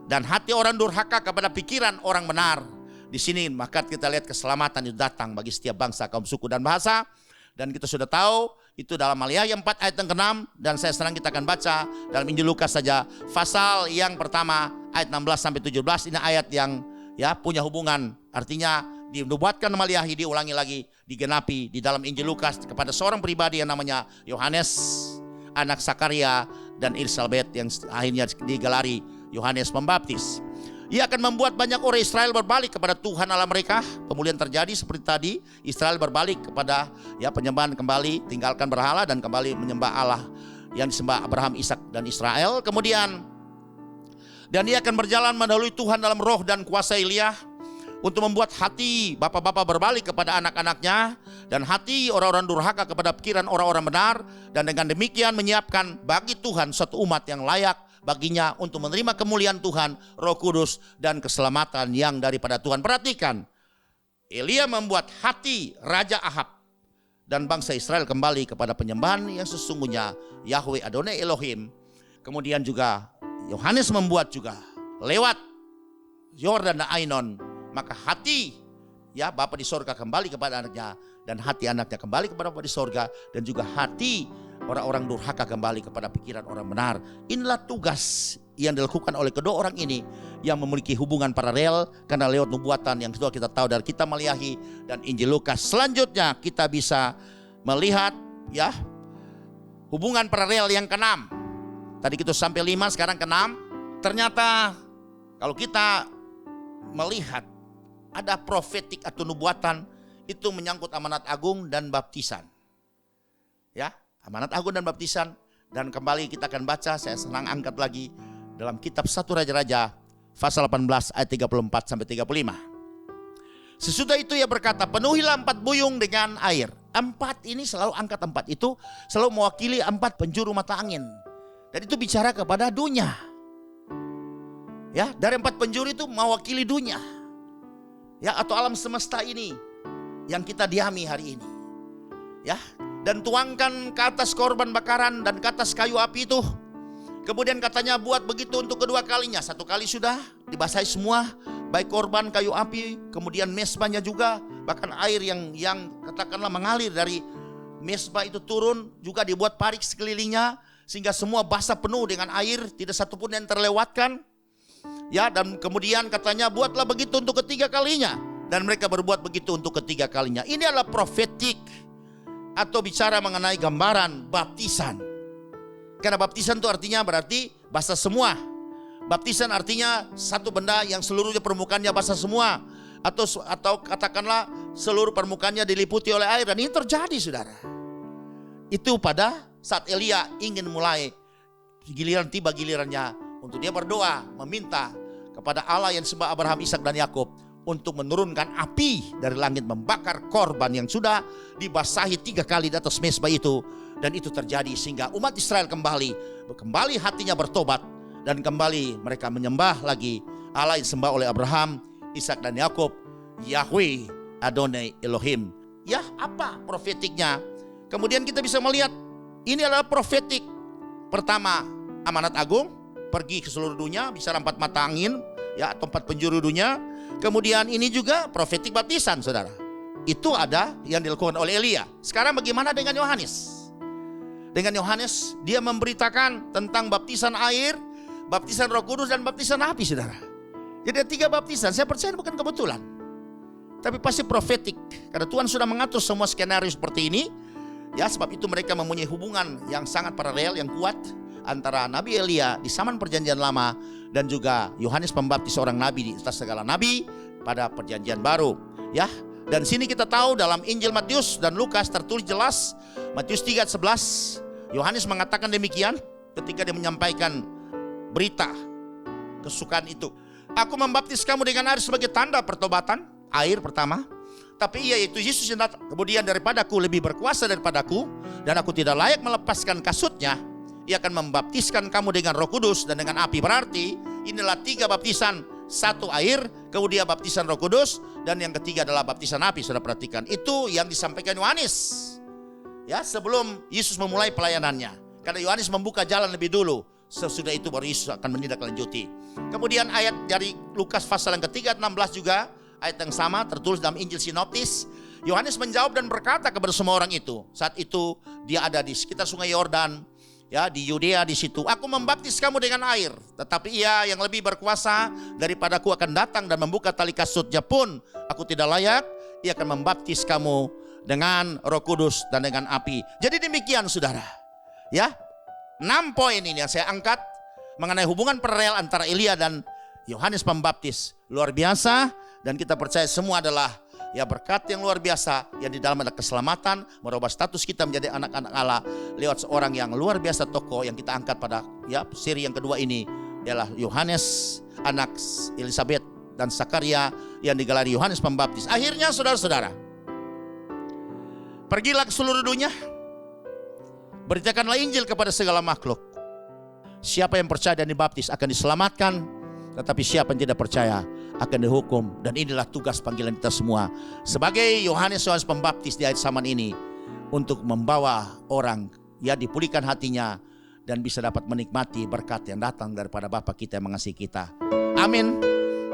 dan hati orang durhaka kepada pikiran orang benar. Di sini maka kita lihat keselamatan itu datang bagi setiap bangsa, kaum, suku dan bahasa. Dan kita sudah tahu itu dalam Maliaki 4 ayat yang ke-6, dan saya senang kita akan baca dalam Injil Lukas saja pasal yang pertama ayat 16 sampai 17. Ini ayat yang ya punya hubungan, artinya dinubuatkan Maliaki, diulangi lagi, digenapi di dalam Injil Lukas kepada seorang pribadi yang namanya Yohanes, anak Sakaria dan Elisabet, yang akhirnya digelari Yohanes Pembaptis. Ia akan membuat banyak orang Israel berbalik kepada Tuhan Allah mereka. Pemulihan terjadi seperti tadi, Israel berbalik kepada ya penyembahan kembali, tinggalkan berhala dan kembali menyembah Allah yang disembah Abraham, Ishak dan Israel. Kemudian dan ia akan berjalan mendahului Tuhan dalam roh dan kuasa Elia, untuk membuat hati bapak-bapak berbalik kepada anak-anaknya, dan hati orang-orang durhaka kepada pikiran orang-orang benar, dan dengan demikian menyiapkan bagi Tuhan suatu umat yang layak baginya untuk menerima kemuliaan Tuhan, Roh Kudus dan keselamatan yang daripada Tuhan. Perhatikan, Elia membuat hati Raja Ahab dan bangsa Israel kembali kepada penyembahan yang sesungguhnya, Yahweh Adonai Elohim. Kemudian juga Yohanes membuat juga lewat Yordan dan Ainon, maka hati ya Bapa di sorga kembali kepada anaknya, dan hati anaknya kembali kepada Bapa di sorga, dan juga hati orang-orang durhaka kembali kepada pikiran orang benar. Inilah tugas yang dilakukan oleh kedua orang ini yang memiliki hubungan paralel, karena lewat nubuatan yang sudah kita tahu dari kitab Maliaki dan Injil Lukas. Selanjutnya kita bisa melihat ya hubungan paralel yang ke-6. Tadi kita sampai 5, sekarang ke-6. Ternyata kalau kita melihat ada profetik atau nubuatan, itu menyangkut amanat agung dan baptisan. Ya, amanat agung dan baptisan. Dan kembali kita akan baca, saya senang angkat lagi dalam kitab 1 Raja-Raja pasal 18 ayat 34 sampai 35. Sesudah itu ia berkata, penuhilah 4 buyung dengan air. 4 ini selalu, angkat 4 itu selalu mewakili 4 penjuru mata angin. Dan itu bicara kepada dunia. Ya, dari 4 penjuru itu mewakili dunia. Ya, atau alam semesta ini yang kita diami hari ini. Ya, dan tuangkan ke atas korban bakaran dan ke atas kayu api itu. Kemudian katanya buat begitu untuk kedua kalinya. 1 kali sudah dibasahi semua, baik korban, kayu api, kemudian mezbahnya juga, bahkan air yang katakanlah mengalir dari mezbah itu turun, juga dibuat parit sekelilingnya sehingga semua basah penuh dengan air, tidak satupun yang terlewatkan. Ya, dan kemudian katanya buatlah begitu untuk ketiga kalinya. Dan mereka berbuat begitu untuk ketiga kalinya. Ini adalah profetik atau bicara mengenai gambaran baptisan. Karena baptisan itu artinya berarti basah semua. Baptisan artinya satu benda yang seluruhnya permukaannya basah semua. Atau katakanlah seluruh permukaannya diliputi oleh air. Dan ini terjadi, saudara. Itu pada saat Elia ingin mulai, giliran tiba gilirannya untuk dia berdoa, meminta kepada Allah yang sembah Abraham, Ishak dan Yakub untuk menurunkan api dari langit membakar korban yang sudah dibasahi 3 kali di atas mezbah itu. Dan itu terjadi sehingga umat Israel kembali hatinya bertobat, dan kembali mereka menyembah lagi Allah yang sembah oleh Abraham, Ishak dan Yakub, Yahweh Adonai Elohim. Ya, apa profetiknya? Kemudian kita bisa melihat ini adalah profetik. Pertama, amanat agung, pergi ke seluruh dunia, bicara 4 mata angin, ya, atau 4 penjuru dunia. Kemudian ini juga profetik baptisan, saudara. Itu ada yang dilakukan oleh Elia. Sekarang bagaimana dengan Yohanes? Dengan Yohanes, dia memberitakan tentang baptisan air, baptisan Roh Kudus, dan baptisan api, saudara. Jadi ada 3 baptisan. Saya percaya bukan kebetulan, tapi pasti profetik. Karena Tuhan sudah mengatur semua skenario seperti ini. Ya, sebab itu mereka mempunyai hubungan yang sangat paralel, yang kuat antara Nabi Elia di zaman Perjanjian Lama dan juga Yohanes Pembaptis, seorang nabi di atas segala nabi pada Perjanjian Baru. Ya, dan sini kita tahu dalam Injil Matius dan Lukas tertulis jelas, Matius 3:11, Yohanes mengatakan demikian ketika dia menyampaikan berita kesukaan itu. Aku membaptis kamu dengan air sebagai tanda pertobatan, air pertama. Tapi ia, yaitu Yesus yang datang kemudian daripadaku, lebih berkuasa daripadaku, dan aku tidak layak melepaskan kasutnya. Ia akan membaptiskan kamu dengan Roh Kudus dan dengan api. Berarti inilah 3 baptisan. 1 air, kemudian baptisan Roh Kudus, dan yang ketiga adalah baptisan api. Sudah perhatikan, itu yang disampaikan Yohanes, ya, sebelum Yesus memulai pelayanannya. Karena Yohanes membuka jalan lebih dulu. Sesudah itu baru Yesus akan menindaklanjuti. Kemudian ayat dari Lukas pasal yang ketiga 16 juga, ayat yang sama tertulis dalam Injil Sinoptis. Yohanes menjawab dan berkata kepada semua orang itu. Saat itu dia ada di sekitar sungai Yordan, ya, di Yudea di situ. Aku membaptis kamu dengan air, tetapi ia yang lebih berkuasa daripadaku akan datang, dan membuka tali kasutnya pun aku tidak layak. Ia akan membaptis kamu dengan Roh Kudus dan dengan api. Jadi demikian, saudara. Ya, 6 poin ini yang saya angkat mengenai hubungan paralel antara Elia dan Yohanes Pembaptis. Luar biasa, dan kita percaya semua adalah, ya, berkat yang luar biasa yang di dalam ada keselamatan, merubah status kita menjadi anak-anak Allah lewat seorang yang luar biasa, tokoh yang kita angkat pada, ya, seri yang kedua ini ialah Yohanes, anak Elisabeth dan Sakaria yang digelari Yohanes Pembaptis. Akhirnya, saudara-saudara, pergilah ke seluruh dunia, beritakanlah Injil kepada segala makhluk. Siapa yang percaya dan dibaptis akan diselamatkan, tetapi siapa yang tidak percaya akan dihukum. Dan inilah tugas panggilan kita semua sebagai Yohanes Pembaptis di akhir zaman ini, untuk membawa orang, ya, dipulihkan hatinya dan bisa dapat menikmati berkat yang datang daripada Bapa kita yang mengasihi kita. Amin.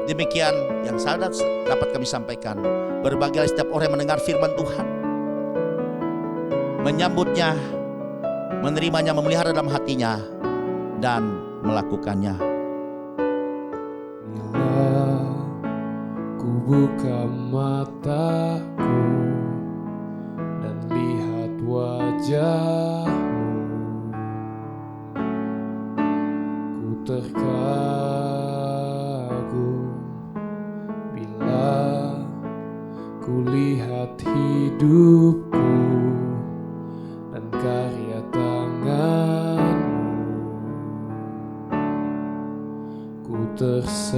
Demikian yang saya dapat kami sampaikan. Berbahagialah setiap orang yang mendengar firman Tuhan, menyambutnya, menerimanya, memelihara dalam hatinya, dan melakukannya. Bila ku buka mataku dan lihat wajahmu, ku terkagum bila ku lihat hidupku dan karya tanganmu. Ku tersanjung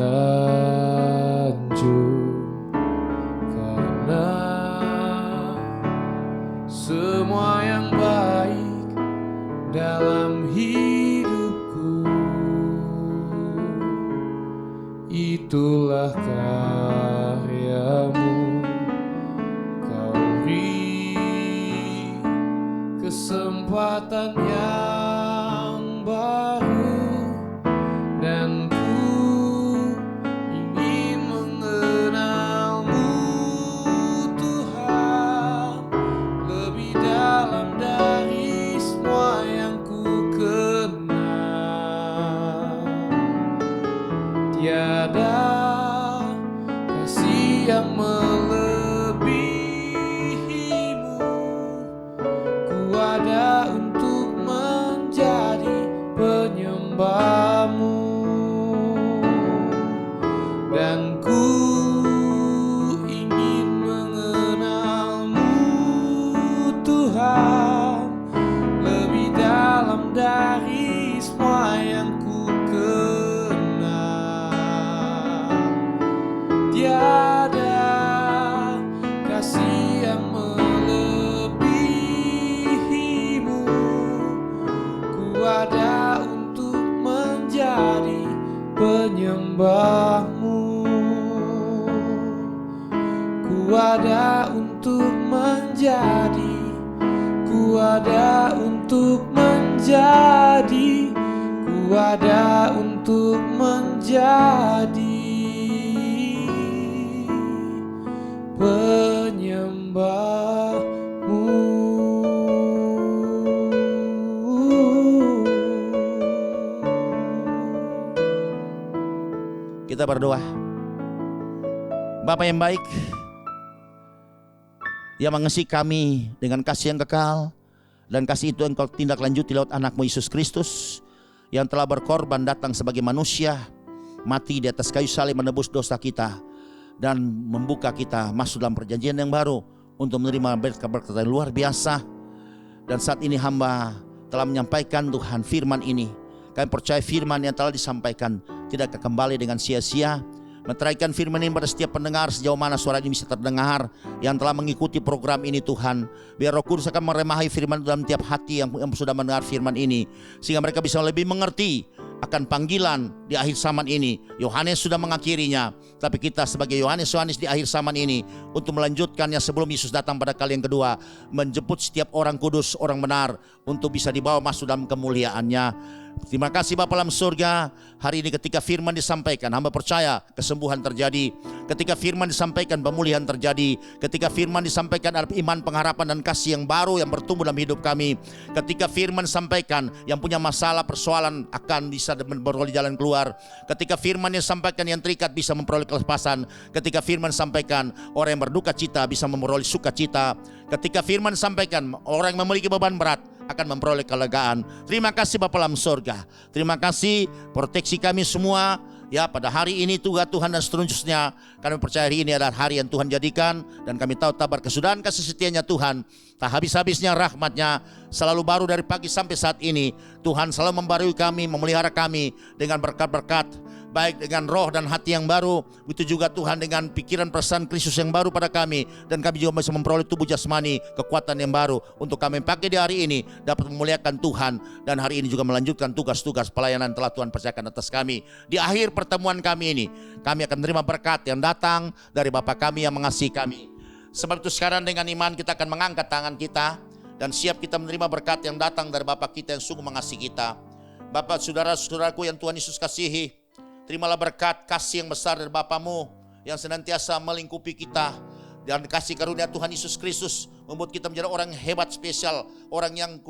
karena semua yang baik dalam hidupku, itulah karyamu. Kau beri kesempatan yang baru, dan ku ingin mengenalmu, Tuhan, lebih dalam dari semua yang ku kenal. Tiada kasih yang hamba-Mu, dan ku ingin mengenal-Mu Tuhan lebih dalam dari semua yang ku kenal. Tiada kasih yang melebihi-Mu. Ku ada untuk menjadi penyembah-Mu. Ku ada untuk menjadi, ku ada untuk menjadi, ku ada untuk menjadi penyembah-Mu. Kita berdoa. Bapa yang baik, yang mengasihi kami dengan kasih yang kekal, dan kasih itu Engkau tindak lanjuti lewat anak-Mu Yesus Kristus yang telah berkorban datang sebagai manusia, mati di atas kayu salib menebus dosa kita dan membuka kita masuk dalam perjanjian yang baru untuk menerima berkat-berkat yang luar biasa. Dan saat ini hamba telah menyampaikan Tuhan firman ini. Kami percaya firman yang telah disampaikan tidak akan kembali dengan sia-sia. Meteraikan firman ini pada setiap pendengar sejauh mana suara ini bisa terdengar yang telah mengikuti program ini Tuhan. Biar Roh Kudus akan meremahi firman dalam tiap hati yang sudah mendengar firman ini, sehingga mereka bisa lebih mengerti akan panggilan di akhir zaman ini. Yohanes sudah mengakhirinya, tapi kita sebagai Yohanes di akhir zaman ini untuk melanjutkannya sebelum Yesus datang pada kali yang kedua, menjemput setiap orang kudus, orang benar untuk bisa dibawa masuk dalam kemuliaannya. Terima kasih Bapa dalam surga. Hari ini ketika firman disampaikan, hamba percaya kesembuhan terjadi. Ketika firman disampaikan, pemulihan terjadi. Ketika firman disampaikan, ada iman, pengharapan, dan kasih yang baru yang bertumbuh dalam hidup kami. Ketika firman disampaikan, yang punya masalah, persoalan akan bisa memperoleh jalan keluar. Ketika firman disampaikan, yang terikat bisa memperoleh kelepasan. Ketika firman disampaikan, orang yang berduka cita bisa memperoleh sukacita. Ketika firman disampaikan, orang yang memiliki beban berat akan memperoleh kelegaan. Terima kasih Bapa dalam surga. Terima kasih proteksi kami semua. Ya, pada hari ini Tuhan dan seterusnya, kami percaya hari ini adalah hari yang Tuhan jadikan, dan kami tahu tabar kesudahan kasih setianya Tuhan tak habis-habisnya, rahmatnya selalu baru dari pagi sampai saat ini. Tuhan selalu membarui kami, memelihara kami dengan berkat-berkat, baik dengan roh dan hati yang baru. Begitu juga Tuhan dengan pikiran perasaan Kristus yang baru pada kami, dan kami juga bisa memperoleh tubuh jasmani, kekuatan yang baru untuk kami pakai di hari ini dapat memuliakan Tuhan, dan hari ini juga melanjutkan tugas-tugas pelayanan telah Tuhan percayakan atas kami. Di akhir pertemuan kami ini, kami akan menerima berkat yang datang dari Bapa kami yang mengasihi kami. Sebab itu sekarang dengan iman kita akan mengangkat tangan kita dan siap kita menerima berkat yang datang dari Bapa kita yang sungguh mengasihi kita. Bapak, saudara-saudaraku yang Tuhan Yesus kasihi, terimalah berkat kasih yang besar dari Bapamu yang senantiasa melingkupi kita, dan kasih karunia Tuhan Yesus Kristus membuat kita menjadi orang yang hebat, spesial, orang yang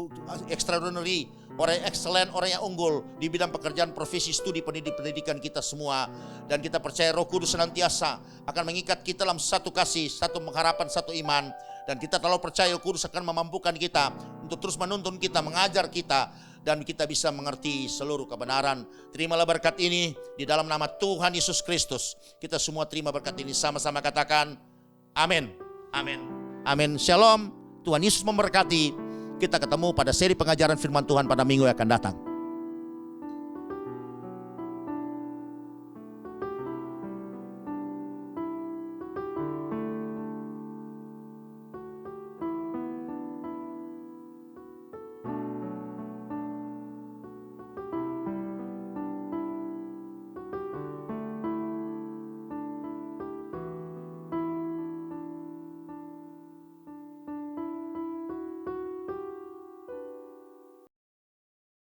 extraordinary, orang yang excellent, orang yang unggul di bidang pekerjaan, profesi, studi, pendidikan kita semua. Dan kita percaya Roh Kudus senantiasa akan mengikat kita dalam satu kasih, satu pengharapan, satu iman. Dan kita terlalu percaya Roh Kudus akan memampukan kita untuk terus menuntun kita, mengajar kita, dan kita bisa mengerti seluruh kebenaran. Terimalah berkat ini di dalam nama Tuhan Yesus Kristus. Kita semua terima berkat ini, sama-sama katakan amin. Amin. Amin. Shalom. Tuhan Yesus memberkati. Kita ketemu pada seri pengajaran firman Tuhan pada minggu yang akan datang.